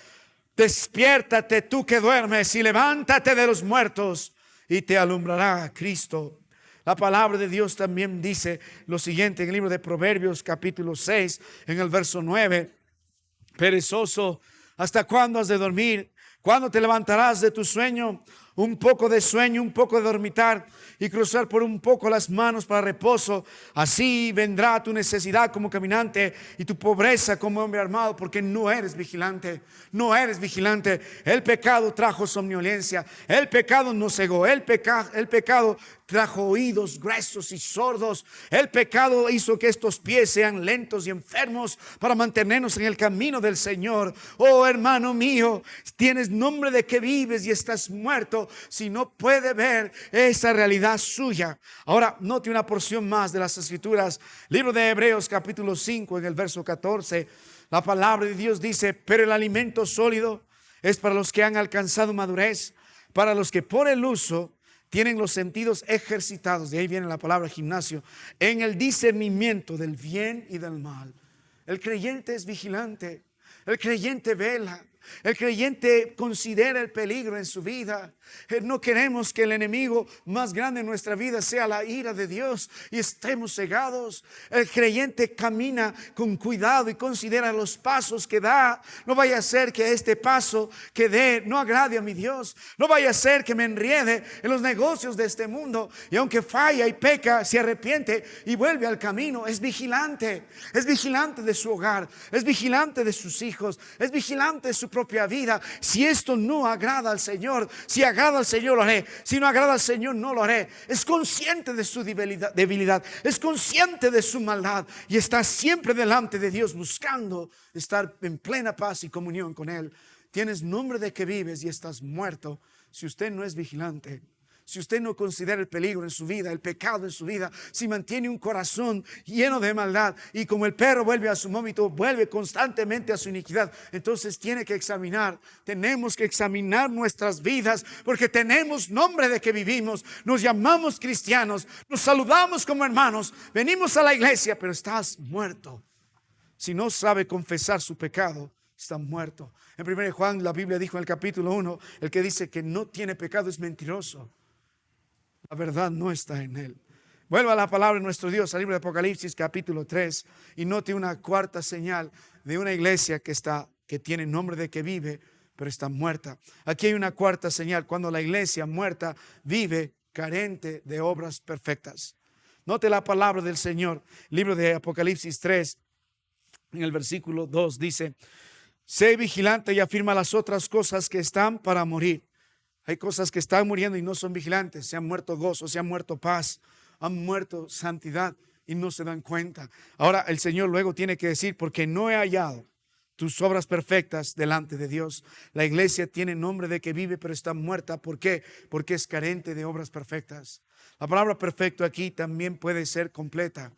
despiértate tú que duermes y levántate de los muertos y te alumbrará Cristo. La palabra de Dios también dice lo siguiente en el libro de Proverbios capítulo 6, en el verso 9. Perezoso, ¿hasta cuándo has de dormir? ¿Cuándo te levantarás de tu sueño? Un poco de sueño, un poco de dormitar y cruzar por un poco las manos para reposo. Así vendrá tu necesidad como caminante y tu pobreza como hombre armado, porque no eres vigilante. No eres vigilante. El pecado trajo somnolencia. El pecado nos cegó. El pecado trajo oídos gruesos y sordos. El pecado hizo que estos pies sean lentos y enfermos para mantenernos en el camino del Señor. Oh, hermano mío, tienes nombre de que vives y estás muerto si no puede ver esa realidad suya. Ahora, note una porción más de las Escrituras. Libro de Hebreos capítulo 5, en el verso 14. La palabra de Dios dice: pero el alimento sólido es para los que han alcanzado madurez, para los que por el uso tienen los sentidos ejercitados, de ahí viene la palabra gimnasio, en el discernimiento del bien y del mal. El creyente es vigilante, el creyente vela, el creyente considera el peligro en su vida. No queremos que el enemigo más grande en nuestra vida sea la ira de Dios y estemos cegados. El creyente camina con cuidado y considera los pasos que da. No vaya a ser que este paso que dé no agrade a mi Dios. No vaya a ser que me enriede en los negocios de este mundo, y aunque falla y peca, se arrepiente y vuelve al camino. Es vigilante de su hogar, es vigilante de sus hijos, es vigilante de su propia vida. Si esto no agrada al Señor, si agrada al Señor lo haré, si no agrada al Señor no lo haré. Es consciente de su debilidad, es consciente de su maldad y está siempre delante de Dios buscando estar en plena paz y comunión con Él. Tienes nombre de que vives y estás muerto si usted no es vigilante. Si usted no considera el peligro en su vida, el pecado en su vida, si mantiene un corazón lleno de maldad y como el perro vuelve a su vómito, vuelve constantemente a su iniquidad, entonces tenemos que examinar nuestras vidas, porque tenemos nombre de que vivimos, nos llamamos cristianos, nos saludamos como hermanos, venimos a la iglesia, pero estás muerto. Si no sabe confesar su pecado, está muerto. En 1 Juan la Biblia dijo en el capítulo 1, el que dice que no tiene pecado es mentiroso. La verdad no está en él. Vuelva a la palabra de nuestro Dios, al libro de Apocalipsis capítulo 3, y note una cuarta señal de una iglesia que tiene nombre de que vive, pero está muerta. Aquí hay una cuarta señal, cuando la iglesia muerta vive carente de obras perfectas. Note la palabra del Señor, libro de Apocalipsis 3, en el versículo 2 dice: sé vigilante y afirma las otras cosas que están para morir. Hay cosas que están muriendo y no son vigilantes. Se han muerto gozo, se han muerto paz, han muerto santidad y no se dan cuenta. Ahora el Señor luego tiene que decir: porque no he hallado tus obras perfectas delante de Dios. La iglesia tiene nombre de que vive, pero está muerta. ¿Por qué? Porque es carente de obras perfectas. La palabra perfecto aquí también puede ser completa.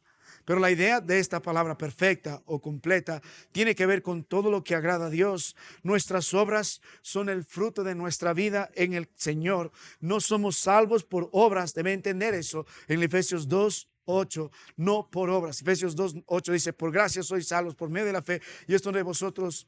Pero la idea de esta palabra perfecta o completa tiene que ver con todo lo que agrada a Dios. Nuestras obras son el fruto de nuestra vida en el Señor. No somos salvos por obras. Debe entender eso en Efesios 2:8, no por obras. Efesios 2:8 dice: por gracia sois salvos por medio de la fe, y esto no de vosotros,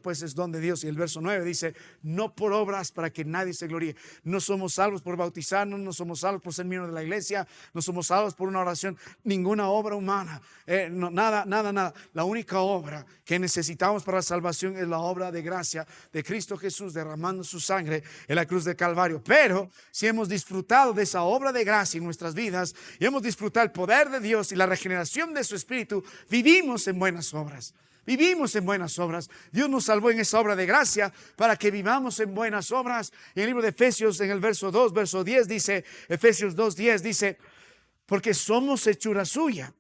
pues es don de Dios. Y el verso 9 dice: no por obras para que nadie se gloríe. No somos salvos por bautizarnos, no somos salvos por ser miembros de la iglesia, no somos salvos por una oración, ninguna obra humana, nada. La única obra que necesitamos para la salvación es la obra de gracia de Cristo Jesús derramando su sangre en la cruz de Calvario. Pero si hemos disfrutado de esa obra de gracia en nuestras vidas y hemos disfrutado el poder de Dios y la regeneración de su Espíritu, vivimos en buenas obras. Vivimos en buenas obras. Dios nos salvó en esa obra de gracia para que vivamos en buenas obras. En el libro de Efesios, en el verso 2, verso 10 dice, Efesios 2:10 dice: porque somos hechura suya,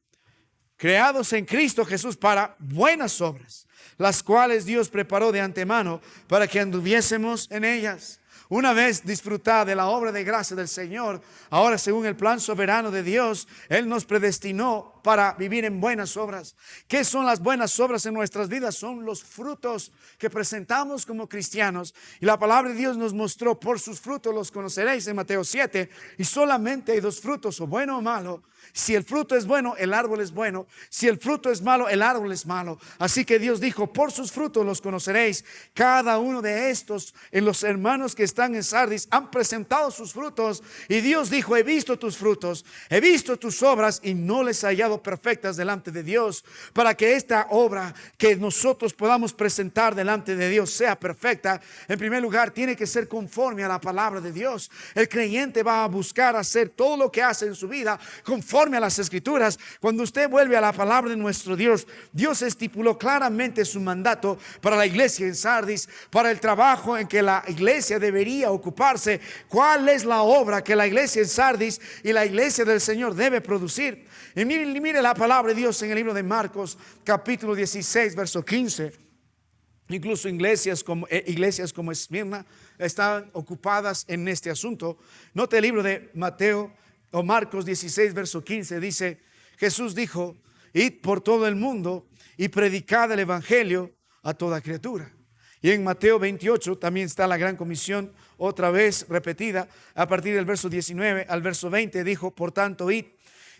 creados en Cristo Jesús para buenas obras, las cuales Dios preparó de antemano para que anduviésemos en ellas. Una vez disfrutada de la obra de gracia del Señor, ahora según el plan soberano de Dios, Él nos predestinó para vivir en buenas obras. ¿Qué son las buenas obras en nuestras vidas? Son los frutos que presentamos como cristianos. Y la palabra de Dios nos mostró: por sus frutos los conoceréis, en Mateo 7. Y solamente hay dos frutos, o bueno o malo. Si el fruto es bueno, el árbol es bueno. Si el fruto es malo, el árbol es malo. Así que Dios dijo: por sus frutos los conoceréis. Cada uno de estos, en los hermanos que están en Sardis, han presentado sus frutos. Y Dios dijo: he visto tus frutos, he visto tus obras, y no les he hallado perfectas delante de Dios. Para que esta obra que nosotros podamos presentar delante de Dios sea perfecta, en primer lugar tiene que ser conforme a la palabra de Dios. El creyente va a buscar hacer todo lo que hace en su vida conforme a las Escrituras. Cuando usted vuelve a la palabra de nuestro Dios, Dios estipuló claramente su mandato para la iglesia en Sardis, para el trabajo en que la iglesia debería ocuparse. ¿Cuál es la obra que la iglesia en Sardis y la iglesia del Señor debe producir? Y mire la palabra de Dios en el libro de Marcos, capítulo 16, verso 15. Incluso iglesias como Esmirna están ocupadas en este asunto. Note el libro de Mateo o Marcos 16, verso 15. Dice: Jesús dijo: id por todo el mundo y predicad el evangelio a toda criatura. Y en Mateo 28 también está la gran comisión, otra vez repetida, a partir del verso 19 al verso 20. Dijo: por tanto, id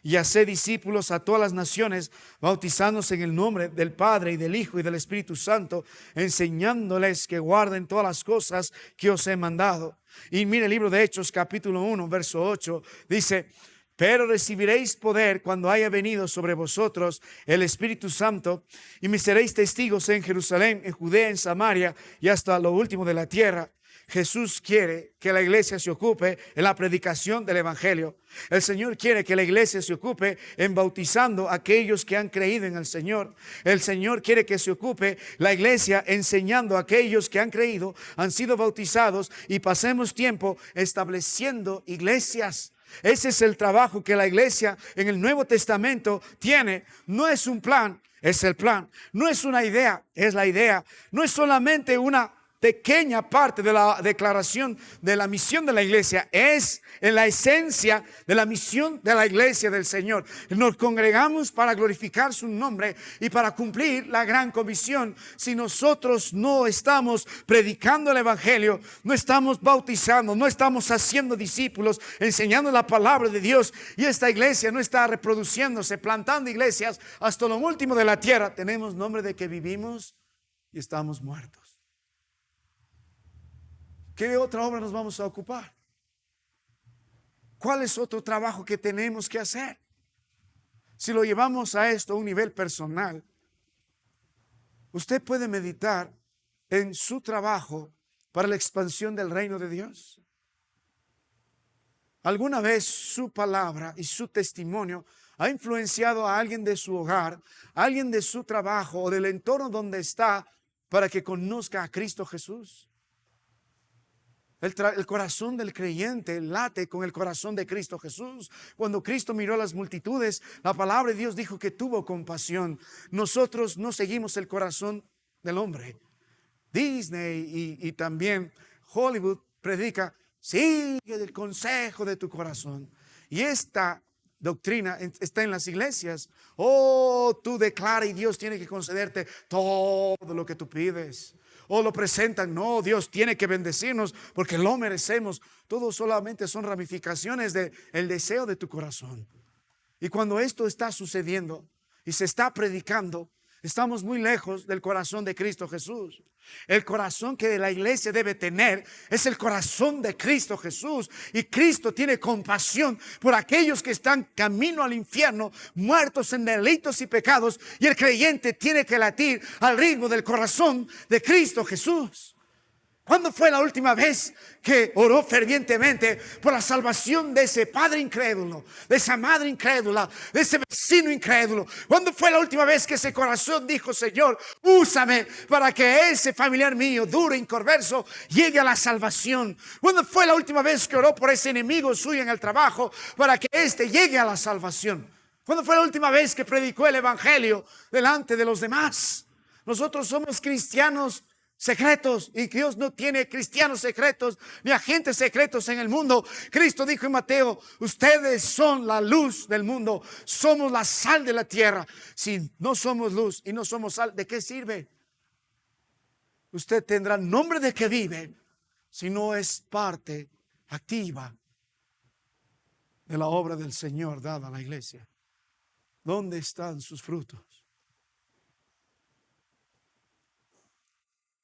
y haced discípulos a todas las naciones, bautizándose en el nombre del Padre y del Hijo y del Espíritu Santo, enseñándoles que guarden todas las cosas que os he mandado. Y mire el libro de Hechos, capítulo 1, verso 8, dice: pero recibiréis poder cuando haya venido sobre vosotros el Espíritu Santo, y me seréis testigos en Jerusalén, en Judea, en Samaria y hasta lo último de la tierra. Jesús quiere que la iglesia se ocupe en la predicación del evangelio. El Señor quiere que la iglesia se ocupe en bautizando a aquellos que han creído en el Señor. El Señor quiere que se ocupe la iglesia enseñando a aquellos que han creído, han sido bautizados, y pasemos tiempo estableciendo iglesias. Ese es el trabajo que la iglesia en el Nuevo Testamento tiene. No es un plan, es el plan. No es una idea, es la idea. No es solamente una pequeña parte de la declaración de la misión de la iglesia, es en la esencia de la misión de la iglesia del Señor. Nos congregamos para glorificar su nombre y para cumplir la gran comisión. Si nosotros no estamos predicando el evangelio, no estamos bautizando, no estamos haciendo discípulos, enseñando la palabra de Dios, y esta iglesia no está reproduciéndose, plantando iglesias hasta lo último de la tierra, tenemos nombre de que vivimos y estamos muertos. ¿Qué otra obra nos vamos a ocupar? ¿Cuál es otro trabajo que tenemos que hacer? Si lo llevamos a esto a un nivel personal, usted puede meditar en su trabajo para la expansión del reino de Dios. ¿Alguna vez su palabra y su testimonio ha influenciado a alguien de su hogar, a alguien de su trabajo o del entorno donde está, para que conozca a Cristo Jesús? El corazón del creyente late con el corazón de Cristo Jesús. Cuando Cristo miró a las multitudes, la palabra de Dios dijo que tuvo compasión. Nosotros no seguimos el corazón del hombre. Disney y también Hollywood predica: sigue el consejo de tu corazón. Y esta doctrina está en las iglesias. Oh, tú declara y Dios tiene que concederte todo lo que tú pides. O lo presentan: no, Dios tiene que bendecirnos porque lo merecemos. Todo solamente son ramificaciones del deseo de tu corazón. Y cuando esto está sucediendo y se está predicando, estamos muy lejos del corazón de Cristo Jesús. El corazón que la iglesia debe tener es el corazón de Cristo Jesús. Y Cristo tiene compasión por aquellos que están camino al infierno, muertos en delitos y pecados. Y el creyente tiene que latir al ritmo del corazón de Cristo Jesús. ¿Cuándo fue la última vez que oró fervientemente por la salvación de ese padre incrédulo, de esa madre incrédula, de ese vecino incrédulo? ¿Cuándo fue la última vez que ese corazón dijo: Señor, úsame para que ese familiar mío duro, inconverso, llegue a la salvación? ¿Cuándo fue la última vez que oró por ese enemigo suyo en el trabajo para que éste llegue a la salvación? ¿Cuándo fue la última vez que predicó el evangelio delante de los demás? Nosotros somos cristianos secretos, y Dios no tiene cristianos secretos ni agentes secretos en el mundo. Cristo dijo en Mateo: ustedes son la luz del mundo, somos la sal de la tierra. Si no somos luz y no somos sal, ¿de qué sirve? Usted tendrá nombre de que vive si no es parte activa de la obra del Señor dada a la iglesia. ¿Dónde están sus frutos?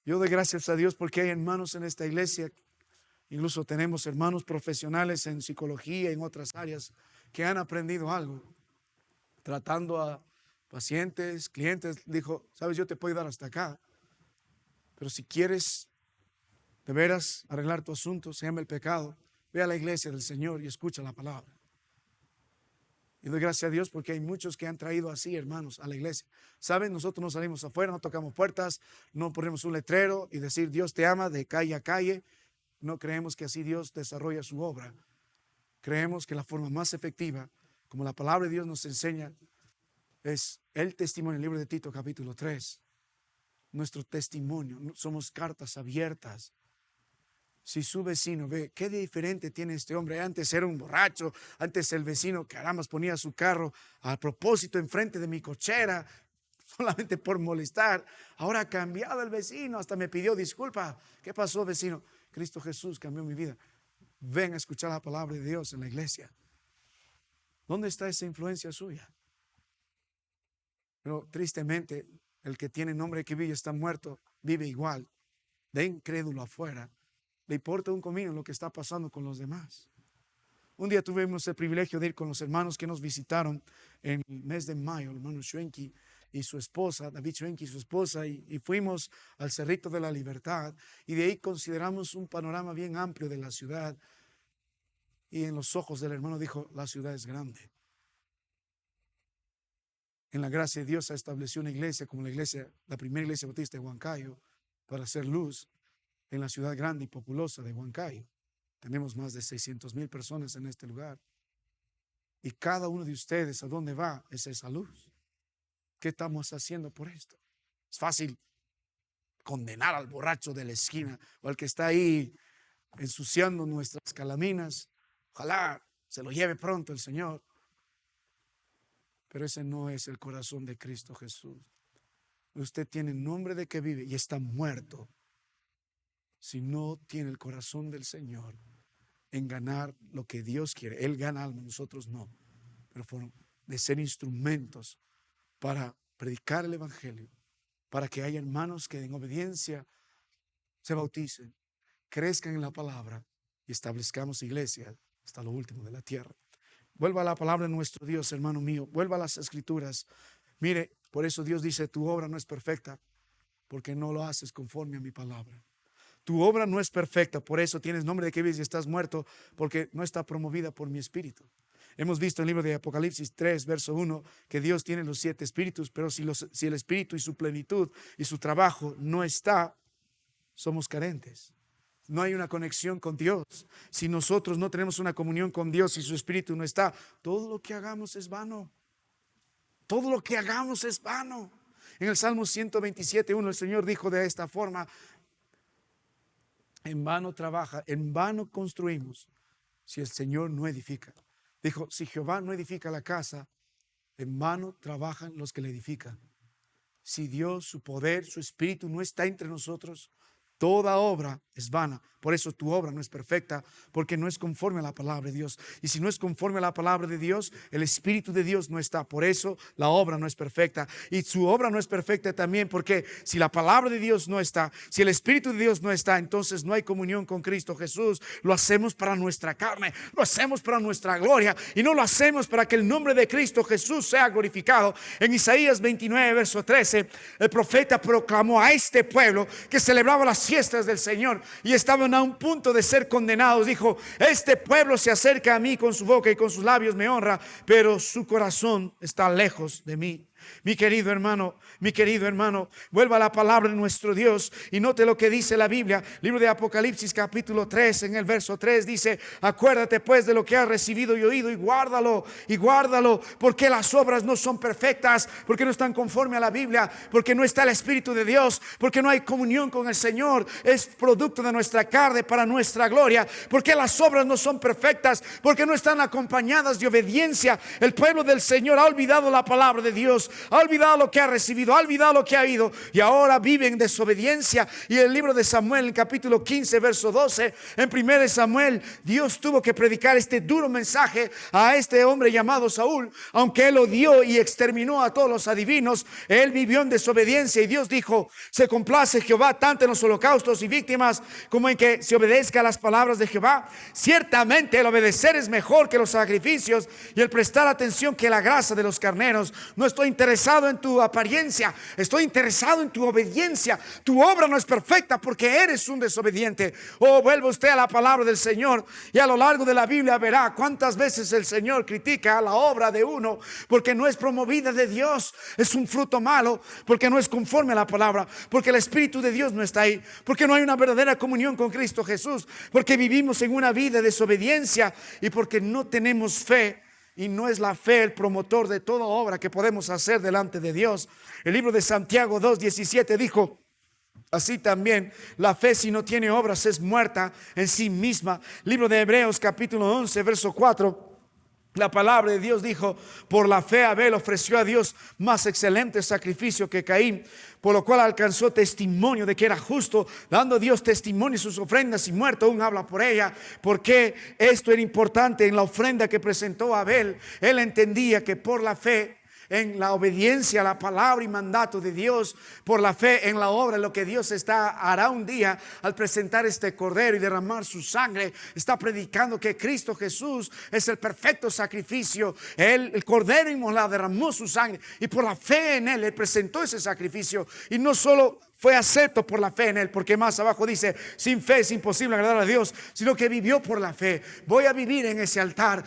Yo doy gracias a Dios porque hay hermanos en esta iglesia, incluso tenemos hermanos profesionales en psicología y en otras áreas que han aprendido algo. Tratando a pacientes, clientes, dijo: sabes, yo te puedo dar hasta acá, pero si quieres de veras arreglar tu asunto, se llama el pecado, ve a la iglesia del Señor y escucha la palabra. Y doy gracias a Dios porque hay muchos que han traído así hermanos a la iglesia. Saben, nosotros no salimos afuera, no tocamos puertas, no ponemos un letrero y decir Dios te ama de calle a calle. No creemos que así Dios desarrolla su obra. Creemos que la forma más efectiva, como la palabra de Dios nos enseña, es el testimonio en el libro de Tito capítulo 3. Nuestro testimonio, somos cartas abiertas. Si su vecino ve qué diferente tiene este hombre, antes era un borracho, antes el vecino caramba ponía su carro a propósito enfrente de mi cochera solamente por molestar, ahora ha cambiado el vecino, hasta me pidió disculpa. ¿Qué pasó, vecino? Cristo Jesús cambió mi vida. Ven a escuchar la palabra de Dios en la iglesia. ¿Dónde está esa influencia suya? Pero tristemente el que tiene nombre que vive está muerto, vive igual, de incrédulo afuera. Le importa un comino lo que está pasando con los demás. Un día tuvimos el privilegio de ir con los hermanos que nos visitaron en el mes de mayo, el hermano Schwenke y su esposa, David Schwenke y su esposa, y fuimos al Cerrito de la Libertad, y de ahí consideramos un panorama bien amplio de la ciudad, y en los ojos del hermano dijo: la ciudad es grande. En la gracia de Dios se estableció una iglesia como la primera iglesia bautista de Huancayo, para hacer luz en la ciudad grande y populosa de Huancayo. Tenemos más de 600,000 personas en este lugar. Y cada uno de ustedes, ¿a dónde va? Es esa luz. ¿Qué estamos haciendo por esto? Es fácil condenar al borracho de la esquina o al que está ahí ensuciando nuestras calaminas. Ojalá se lo lleve pronto el Señor. Pero ese no es el corazón de Cristo Jesús. Usted tiene nombre de que vive y está muerto si no tiene el corazón del Señor en ganar lo que Dios quiere. Él gana alma, nosotros no. Pero de ser instrumentos para predicar el Evangelio, para que haya hermanos que en obediencia se bauticen, crezcan en la palabra y establezcamos iglesias hasta lo último de la tierra. Vuelva a la palabra de nuestro Dios, hermano mío. Vuelva a las Escrituras. Mire, por eso Dios dice: tu obra no es perfecta porque no lo haces conforme a mi palabra. Tu obra no es perfecta, por eso tienes nombre de que vives y estás muerto, porque no está promovida por mi espíritu. Hemos visto en el libro de Apocalipsis 3, verso 1, que Dios tiene los 7 espíritus, pero si el espíritu y su plenitud y su trabajo no está, somos carentes. No hay una conexión con Dios. Si nosotros no tenemos una comunión con Dios y su espíritu no está, todo lo que hagamos es vano. Todo lo que hagamos es vano. En el Salmo 127, 1, el Señor dijo de esta forma: en vano trabaja, en vano construimos, si el Señor no edifica. Dijo: si Jehová no edifica la casa, en vano trabajan los que la edifican. Si Dios, su poder, su espíritu no está entre nosotros, toda obra es vana. Por eso tu obra no es perfecta, porque no es conforme a la palabra de Dios. Y si no es conforme a la palabra de Dios, el Espíritu de Dios no está. Por eso la obra no es perfecta. Y su obra no es perfecta también porque si la palabra de Dios no está, si el Espíritu de Dios no está, entonces no hay comunión con Cristo Jesús. Lo hacemos para nuestra carne, lo hacemos para nuestra gloria, y no lo hacemos para que el nombre de Cristo Jesús sea glorificado. En Isaías 29, verso 13, el profeta proclamó a este pueblo que celebraba las fiestas del Señor y estaban a un punto de ser condenados. Dijo: este pueblo se acerca a mí con su boca y con sus labios me honra, pero su corazón está lejos de mí. Mi querido hermano, vuelva a la palabra de nuestro Dios y note lo que dice la Biblia. Libro de Apocalipsis capítulo 3, en el verso 3 dice: acuérdate pues de lo que has recibido y oído y guárdalo, porque las obras no son perfectas, porque no están conforme a la Biblia, porque no está el Espíritu de Dios, porque no hay comunión con el Señor, es producto de nuestra carne para nuestra gloria, porque las obras no son perfectas, porque no están acompañadas de obediencia. El pueblo del Señor ha olvidado la palabra de Dios, ha olvidado lo que ha recibido, ha olvidado lo que ha oído, y ahora vive en desobediencia. Y el libro de Samuel, en capítulo 15 verso 12, en 1 Samuel, Dios tuvo que predicar este duro mensaje a este hombre llamado Saúl. Aunque él odió y exterminó a todos los adivinos, él vivió en desobediencia, y Dios dijo: se complace Jehová tanto en los holocaustos y víctimas como en que se obedezca a las palabras de Jehová. Ciertamente el obedecer es mejor que los sacrificios, y el prestar atención que la grasa de los carneros. No estoy interesado en tu apariencia, estoy interesado en tu obediencia. Tu obra no es perfecta porque eres un desobediente. Vuelva usted a la palabra del Señor, y a lo largo de la Biblia verá cuántas veces el Señor critica la obra de uno porque no es promovida de Dios. Es un fruto malo porque no es conforme a la palabra, porque el Espíritu de Dios no está ahí, porque no hay una verdadera comunión con Cristo Jesús, porque vivimos en una vida de desobediencia, y porque no tenemos fe. Y no es la fe el promotor de toda obra que podemos hacer delante de Dios. El libro de Santiago 2:17 dijo: así también la fe, si no tiene obras, es muerta en sí misma. Libro de Hebreos capítulo 11 verso 4, la palabra de Dios dijo: por la fe Abel ofreció a Dios más excelente sacrificio que Caín, por lo cual alcanzó testimonio de que era justo, dando a Dios testimonio en sus ofrendas, y muerto aún habla por ella. Porque esto era importante en la ofrenda que presentó Abel. Él entendía que por la fe, en la obediencia a la palabra y mandato de Dios, por la fe en la obra, lo que Dios hará un día al presentar este cordero y derramar su sangre, está predicando que Cristo Jesús es el perfecto sacrificio. El cordero inmolado derramó su sangre, y por la fe en él presentó ese sacrificio. Y no solo fue acepto por la fe en él, porque más abajo dice: sin fe es imposible agradar a Dios, sino que vivió por la fe. Voy a vivir en ese altar.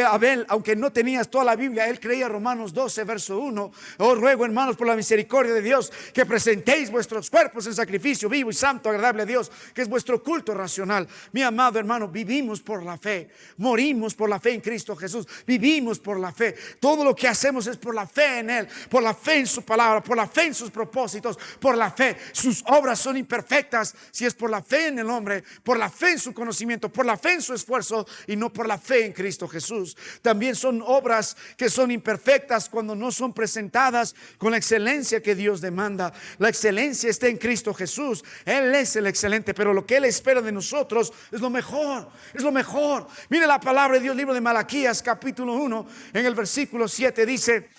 Abel, aunque no tenías toda la Biblia, él creía Romanos 12 verso 1: os ruego, hermanos, por la misericordia de Dios, que presentéis vuestros cuerpos en sacrificio vivo y santo, agradable a Dios, que es vuestro culto racional. Mi amado hermano, vivimos por la fe, morimos por la fe en Cristo Jesús, vivimos por la fe. Todo lo que hacemos es por la fe en él, por la fe en su palabra, por la fe en sus propósitos, por la fe. Sus obras son imperfectas si es por la fe en el hombre, por la fe en su conocimiento, por la fe en su esfuerzo, y no por la fe en Cristo Jesús. También son obras que son imperfectas cuando no son presentadas con la excelencia que Dios demanda. La excelencia está en Cristo Jesús. Él es el excelente, pero lo que Él espera de nosotros es lo mejor, es lo mejor. Mire la palabra de Dios, libro de Malaquías capítulo 1, en el versículo 7 dice: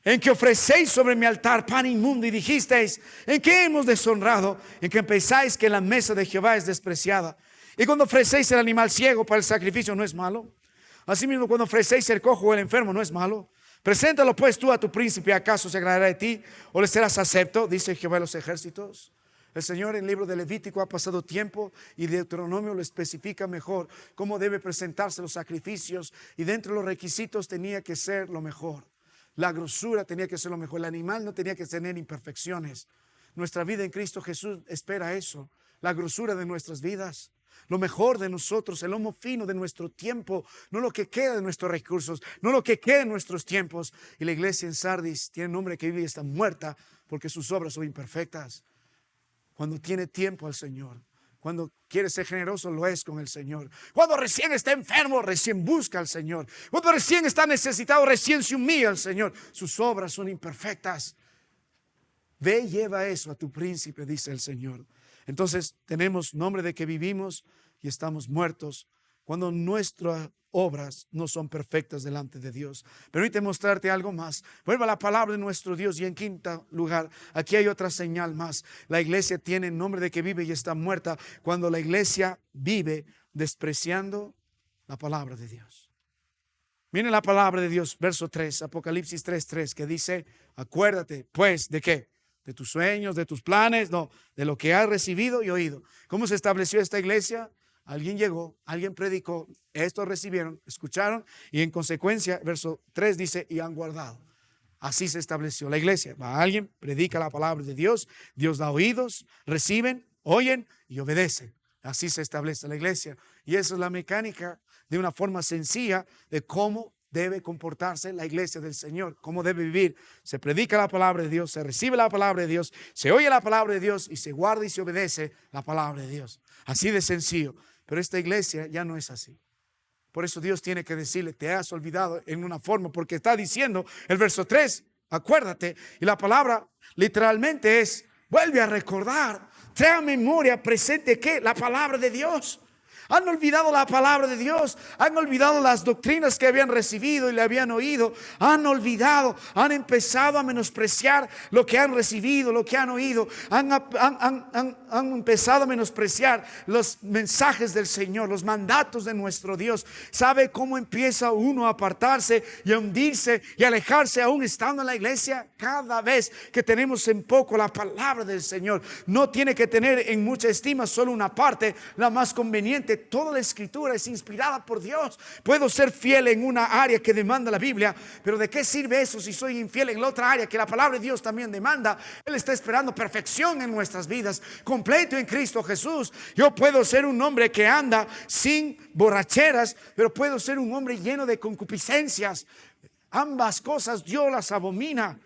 en que ofrecéis sobre mi altar pan inmundo, y dijisteis: ¿en qué hemos deshonrado? En que pensáis que la mesa de Jehová es despreciada. Y cuando ofrecéis el animal ciego para el sacrificio, ¿no es malo? Asimismo, cuando ofrecéis el cojo o el enfermo, ¿no es malo? Preséntalo pues tú a tu príncipe. ¿Acaso se agradará de ti, o le serás acepto? Dice Jehová de los ejércitos. El Señor en el libro de Levítico ha pasado tiempo, y Deuteronomio lo especifica mejor cómo debe presentarse los sacrificios, y dentro de los requisitos tenía que ser lo mejor. La grosura tenía que ser lo mejor. El animal no tenía que tener imperfecciones. Nuestra vida en Cristo Jesús espera eso: la grosura de nuestras vidas, lo mejor de nosotros, el lomo fino de nuestro tiempo, no lo que queda de nuestros recursos, no lo que queda de nuestros tiempos. Y la iglesia en Sardis tiene un hombre que vive y está muerta porque sus obras son imperfectas. Cuando tiene tiempo al Señor, cuando quiere ser generoso, lo es con el Señor. Cuando recién está enfermo, recién busca al Señor. Cuando recién está necesitado, recién se humilla al Señor. Sus obras son imperfectas. Ve y lleva eso a tu príncipe, dice el Señor. Entonces tenemos nombre de que vivimos y estamos muertos cuando nuestras obras no son perfectas delante de Dios. Permíteme mostrarte algo más. Vuelva a la palabra de nuestro Dios. Y en quinto lugar, aquí hay otra señal más. La iglesia tiene nombre de que vive y está muerta cuando la iglesia vive despreciando la palabra de Dios. Miren la palabra de Dios, verso 3, Apocalipsis 3:3, que dice: acuérdate pues, ¿de qué? De tus sueños, de tus planes, no, de lo que has recibido y oído. ¿Cómo se estableció esta iglesia? Alguien llegó, alguien predicó, estos recibieron, escucharon, y en consecuencia, verso 3 dice: y han guardado. Así se estableció la iglesia. Va alguien, predica la palabra de Dios, Dios da oídos, reciben, oyen y obedecen. Así se establece la iglesia. Y esa es la mecánica de una forma sencilla de cómo debe comportarse la iglesia del Señor, cómo debe vivir. Se predica la palabra de Dios, se recibe la palabra de Dios, se oye la palabra de Dios y se guarda y se obedece la palabra de Dios. Así de sencillo. Pero esta iglesia ya no es así. Por eso Dios tiene que decirle, te has olvidado en una forma, porque está diciendo el verso 3, acuérdate, y la palabra literalmente es, vuelve a recordar, trae a memoria presente que la palabra de Dios. Han olvidado la palabra de Dios, han olvidado las doctrinas que habían recibido y le habían oído, han olvidado, han empezado a menospreciar lo que han recibido, lo que han oído, han empezado a menospreciar los mensajes del Señor, los mandatos de nuestro Dios. ¿Sabe cómo empieza uno a apartarse y a hundirse y alejarse aún estando en la iglesia? Cada vez que tenemos en poco la palabra del Señor, no tiene que tener en mucha estima solo una parte, la más conveniente. Toda la escritura es inspirada por Dios. Puedo ser fiel en una área que demanda la Biblia, pero ¿de qué sirve eso si soy infiel en la otra área que la palabra de Dios también demanda? Él está esperando perfección en nuestras vidas, completo en Cristo Jesús. Yo puedo ser un hombre que anda sin borracheras, pero puedo ser un hombre lleno de concupiscencias. Ambas cosas Dios las abomina.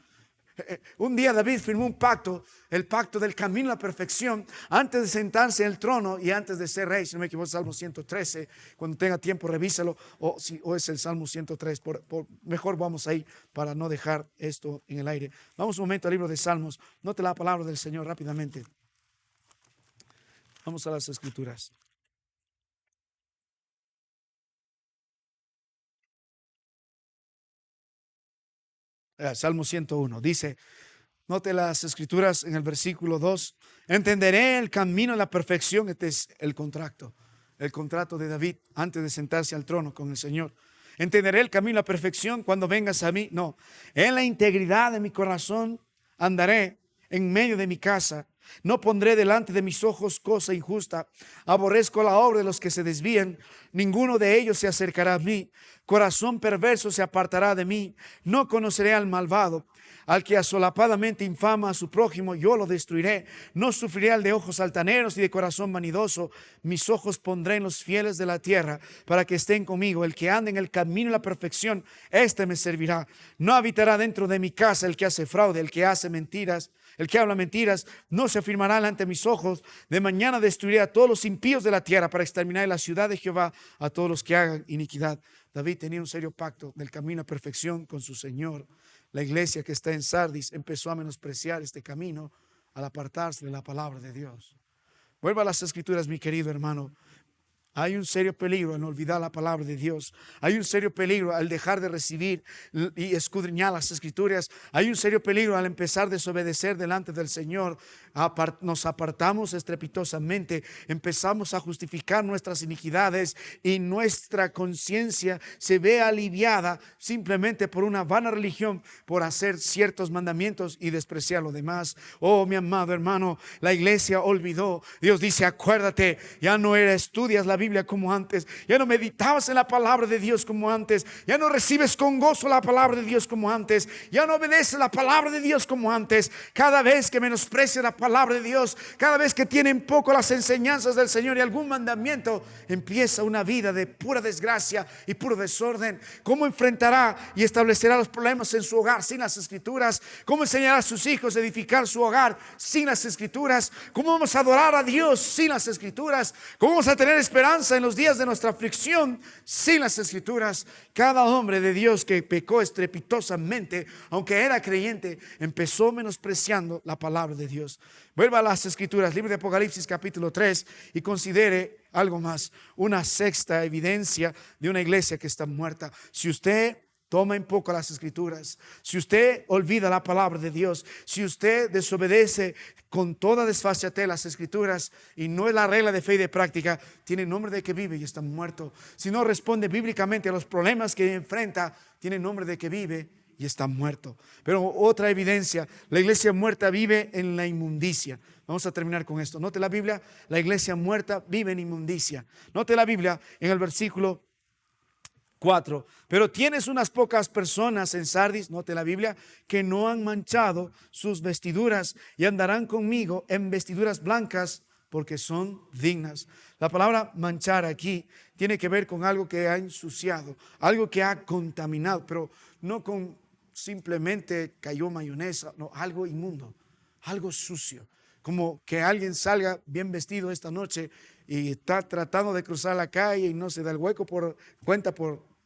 Un día David firmó un pacto, el pacto del camino a la perfección, antes de sentarse en el trono y antes de ser rey. Si no me equivoco, Salmo 113. Cuando tenga tiempo, revísalo. O es el Salmo 103. Mejor vamos ahí para no dejar esto en el aire. Vamos un momento al libro de Salmos. Note la palabra del Señor rápidamente. Vamos a las Escrituras. Salmo 101 dice, note las Escrituras en el versículo 2, entenderé el camino de la perfección. Este es el contrato de David antes de sentarse al trono con el Señor. Entenderé el camino de la perfección cuando vengas a mí. No, en la integridad de mi corazón andaré en medio de mi casa. No pondré delante de mis ojos cosa injusta. Aborrezco la obra de los que se desvían. Ninguno de ellos se acercará a mí. Corazón perverso se apartará de mí. No conoceré al malvado. Al que asolapadamente infama a su prójimo, yo lo destruiré. No sufriré al de ojos altaneros y de corazón vanidoso. Mis ojos pondré en los fieles de la tierra, para que estén conmigo. El que ande en el camino de la perfección, este me servirá. No habitará dentro de mi casa el que hace fraude, el que hace mentiras. El que habla mentiras no se afirmará ante mis ojos. De mañana destruiré a todos los impíos de la tierra, para exterminar en la ciudad de Jehová a todos los que hagan iniquidad. David tenía un serio pacto del camino a perfección con su Señor. La iglesia que está en Sardis empezó a menospreciar este camino al apartarse de la palabra de Dios. Vuelva a las Escrituras, mi querido hermano. Hay un serio peligro en olvidar la palabra de Dios. Hay un serio peligro al dejar de recibir y escudriñar las Escrituras. Hay un serio peligro al empezar a desobedecer delante del Señor. Nos apartamos estrepitosamente, empezamos a justificar nuestras iniquidades y nuestra conciencia se ve aliviada simplemente por una vana religión, por hacer ciertos mandamientos y despreciar lo demás. Oh, mi amado hermano, la iglesia olvidó. Dios dice, acuérdate, ya no estudias la Biblia como antes, ya no meditabas en la palabra de Dios como antes, ya no recibes con gozo la palabra de Dios como antes, ya no obedeces la palabra de Dios como antes. Cada vez que menosprecia la palabra de Dios, cada vez que tienen poco las enseñanzas del Señor y algún mandamiento, empieza una vida de pura desgracia y puro desorden. ¿Cómo enfrentará y establecerá los problemas en su hogar sin las Escrituras? ¿Cómo enseñará a sus hijos a edificar su hogar sin las Escrituras? ¿Cómo vamos a adorar a Dios sin las Escrituras? ¿Cómo vamos a tener esperanza en los días de nuestra aflicción sin las Escrituras? Cada hombre de Dios que pecó estrepitosamente, aunque era creyente, empezó menospreciando la palabra de Dios. Vuelva a las Escrituras, libro de Apocalipsis capítulo 3, y considere algo más, una sexta evidencia de una iglesia que está muerta. Si usted toma en poco las Escrituras, si usted olvida la palabra de Dios, si usted desobedece con toda desfachatez las Escrituras y no es la regla de fe y de práctica, tiene nombre de que vive y está muerto. Si no responde bíblicamente a los problemas que enfrenta, tiene nombre de que vive y está muerto. Pero otra evidencia, la iglesia muerta vive en la inmundicia. Vamos a terminar con esto. Note la Biblia, la iglesia muerta vive en inmundicia. Note la Biblia en el versículo 4. Pero tienes unas pocas personas en Sardis, note la Biblia, que no han manchado sus vestiduras y andarán conmigo en vestiduras blancas porque son dignas. La palabra manchar aquí tiene que ver con algo que ha ensuciado, algo que ha contaminado, pero no con simplemente cayó mayonesa, no, algo inmundo, algo sucio. Como que alguien salga bien vestido esta noche y está tratando de cruzar la calle y no se da el hueco por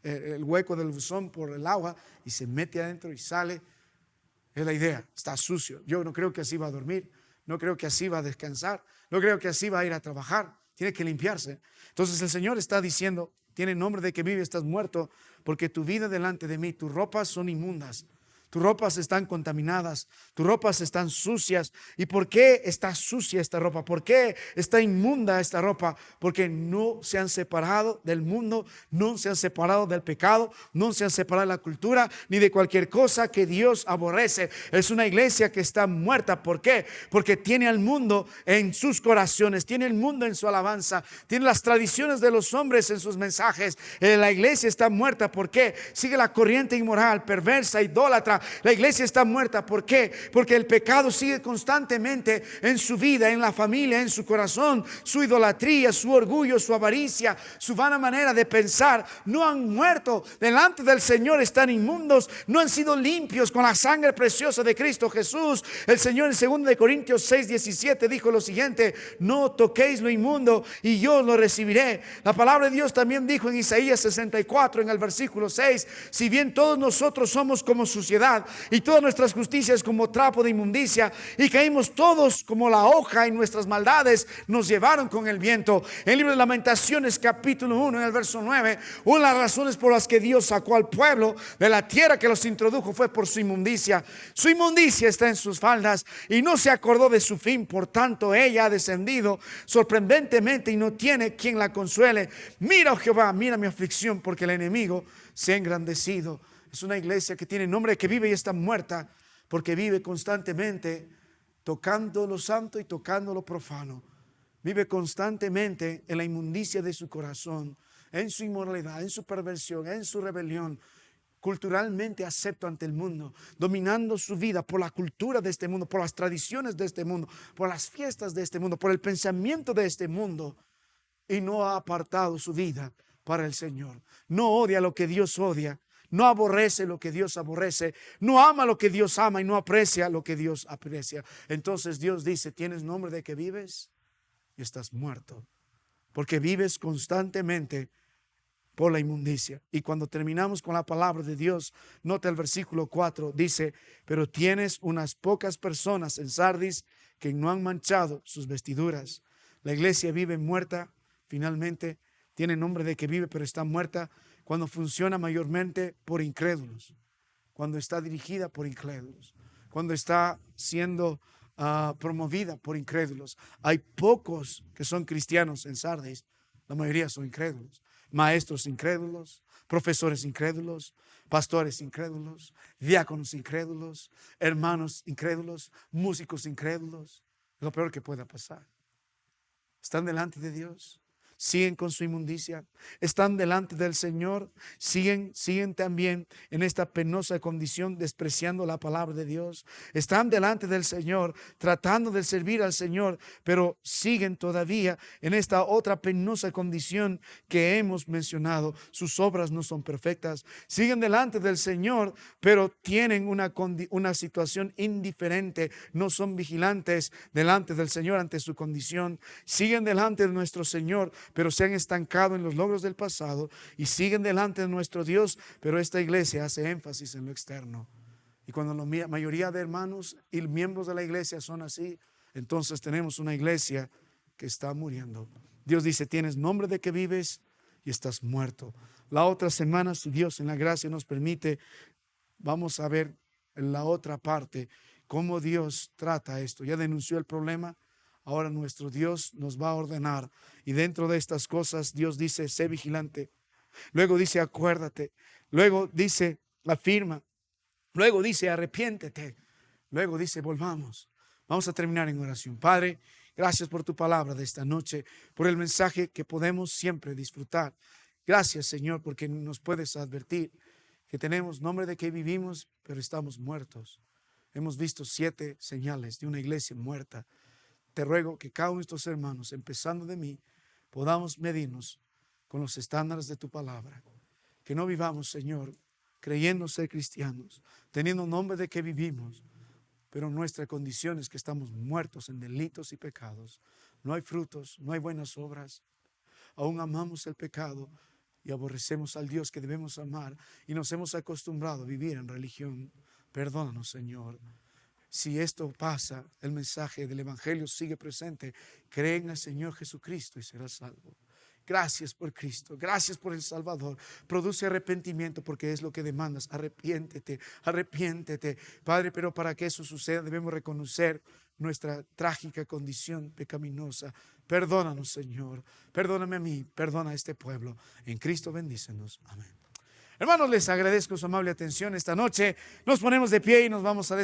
el hueco del buzón por el agua y se mete adentro y sale. Es la idea, está sucio. Yo no creo que así va a dormir, no creo que así va a descansar, no creo que así va a ir a trabajar. Tiene que limpiarse. Entonces el Señor está diciendo, tiene nombre de que vive, estás muerto, porque tu vida delante de mí, tus ropas son inmundas. Tus ropas están contaminadas, tus ropas están sucias. ¿Y por qué está sucia esta ropa? ¿Por qué está inmunda esta ropa? Porque no se han separado del mundo, no se han separado del pecado, no se han separado de la cultura, ni de cualquier cosa que Dios aborrece. Es una iglesia que está muerta. ¿Por qué? Porque tiene al mundo en sus corazones, tiene el mundo en su alabanza, tiene las tradiciones de los hombres en sus mensajes. La iglesia está muerta. ¿Por qué? Sigue la corriente inmoral, perversa, idólatra. La iglesia está muerta. ¿Por qué? Porque el pecado sigue constantemente en su vida, en la familia, en su corazón. Su idolatría, su orgullo, su avaricia, su vana manera de pensar. No han muerto delante del Señor, están inmundos, no han sido limpios con la sangre preciosa de Cristo Jesús. El Señor en 2 Corintios 6:17 dijo lo siguiente: no toquéis lo inmundo y yo lo recibiré. La palabra de Dios también dijo en Isaías 64 en el versículo 6: si bien todos nosotros somos como suciedad y todas nuestras justicias como trapo de inmundicia, y caímos todos como la hoja, y nuestras maldades nos llevaron con el viento. En el libro de Lamentaciones capítulo 1 en el verso 9, una de las razones por las que Dios sacó al pueblo de la tierra que los introdujo fue por su inmundicia. Su inmundicia está en sus faldas y no se acordó de su fin. Por tanto ella ha descendido sorprendentemente y no tiene quien la consuele. Mira, oh Jehová, mira mi aflicción, porque el enemigo se ha engrandecido. Es una iglesia que tiene nombre, que vive y está muerta, porque vive constantemente tocando lo santo y tocando lo profano. Vive constantemente en la inmundicia de su corazón, en su inmoralidad, en su perversión, en su rebelión. Culturalmente acepto ante el mundo, dominando su vida por la cultura de este mundo, por las tradiciones de este mundo, por las fiestas de este mundo, por el pensamiento de este mundo, y no ha apartado su vida para el Señor. No odia lo que Dios odia, no aborrece lo que Dios aborrece, no ama lo que Dios ama y no aprecia lo que Dios aprecia. Entonces Dios dice: tienes nombre de que vives y estás muerto, porque vives constantemente por la inmundicia. Y cuando terminamos con la palabra de Dios, nota el versículo 4, dice: pero tienes unas pocas personas en Sardis que no han manchado sus vestiduras. La iglesia vive muerta, finalmente tiene nombre de que vive, pero está muerta cuando funciona mayormente por incrédulos, cuando está dirigida por incrédulos, cuando está siendo promovida por incrédulos. Hay pocos que son cristianos en Sardis, la mayoría son incrédulos. Maestros incrédulos, profesores incrédulos, pastores incrédulos, diáconos incrédulos, hermanos incrédulos, músicos incrédulos. Es lo peor que pueda pasar. Están delante de Dios, siguen con su inmundicia, están delante del Señor, siguen también en esta penosa condición, despreciando la palabra de Dios. Están delante del Señor, tratando de servir al Señor, pero siguen todavía en esta otra penosa condición que hemos mencionado. Sus obras no son perfectas. Siguen delante del Señor, pero tienen una situación indiferente. No son vigilantes delante del Señor ante su condición. Siguen delante de nuestro Señor, pero se han estancado en los logros del pasado, y siguen delante de nuestro Dios, pero esta iglesia hace énfasis en lo externo. Y cuando la mayoría de hermanos y miembros de la iglesia son así, entonces tenemos una iglesia que está muriendo. Dios dice: tienes nombre de que vives y estás muerto. La otra semana, si Dios en la gracia nos permite, vamos a ver en la otra parte cómo Dios trata esto. Ya denunció el problema. Ahora nuestro Dios nos va a ordenar, y dentro de estas cosas Dios dice: sé vigilante. Luego dice: acuérdate. Luego dice: afirma. Luego dice: arrepiéntete. Luego dice: volvamos. Vamos a terminar en oración. Padre, gracias por tu palabra de esta noche, por el mensaje que podemos siempre disfrutar. Gracias, Señor, porque nos puedes advertir que tenemos nombre de que vivimos, pero estamos muertos. Hemos visto 7 señales de una iglesia muerta. Te ruego que cada uno de nuestros hermanos, empezando de mí, podamos medirnos con los estándares de tu palabra. Que no vivamos, Señor, creyendo ser cristianos, teniendo nombre de que vivimos, pero nuestra condición es que estamos muertos en delitos y pecados. No hay frutos, no hay buenas obras. Aún amamos el pecado y aborrecemos al Dios que debemos amar, y nos hemos acostumbrado a vivir en religión. Perdónanos, Señor. Si esto pasa, el mensaje del Evangelio sigue presente. Cree en el Señor Jesucristo y serás salvo. Gracias por Cristo, gracias por el Salvador. Produce arrepentimiento, porque es lo que demandas. Arrepiéntete, arrepiéntete, Padre. Pero para que eso suceda debemos reconocer nuestra trágica condición pecaminosa. Perdónanos, Señor. Perdóname a mí, perdona a este pueblo. En Cristo bendícenos. Amén. Hermanos, les agradezco su amable atención esta noche. Nos ponemos de pie y nos vamos a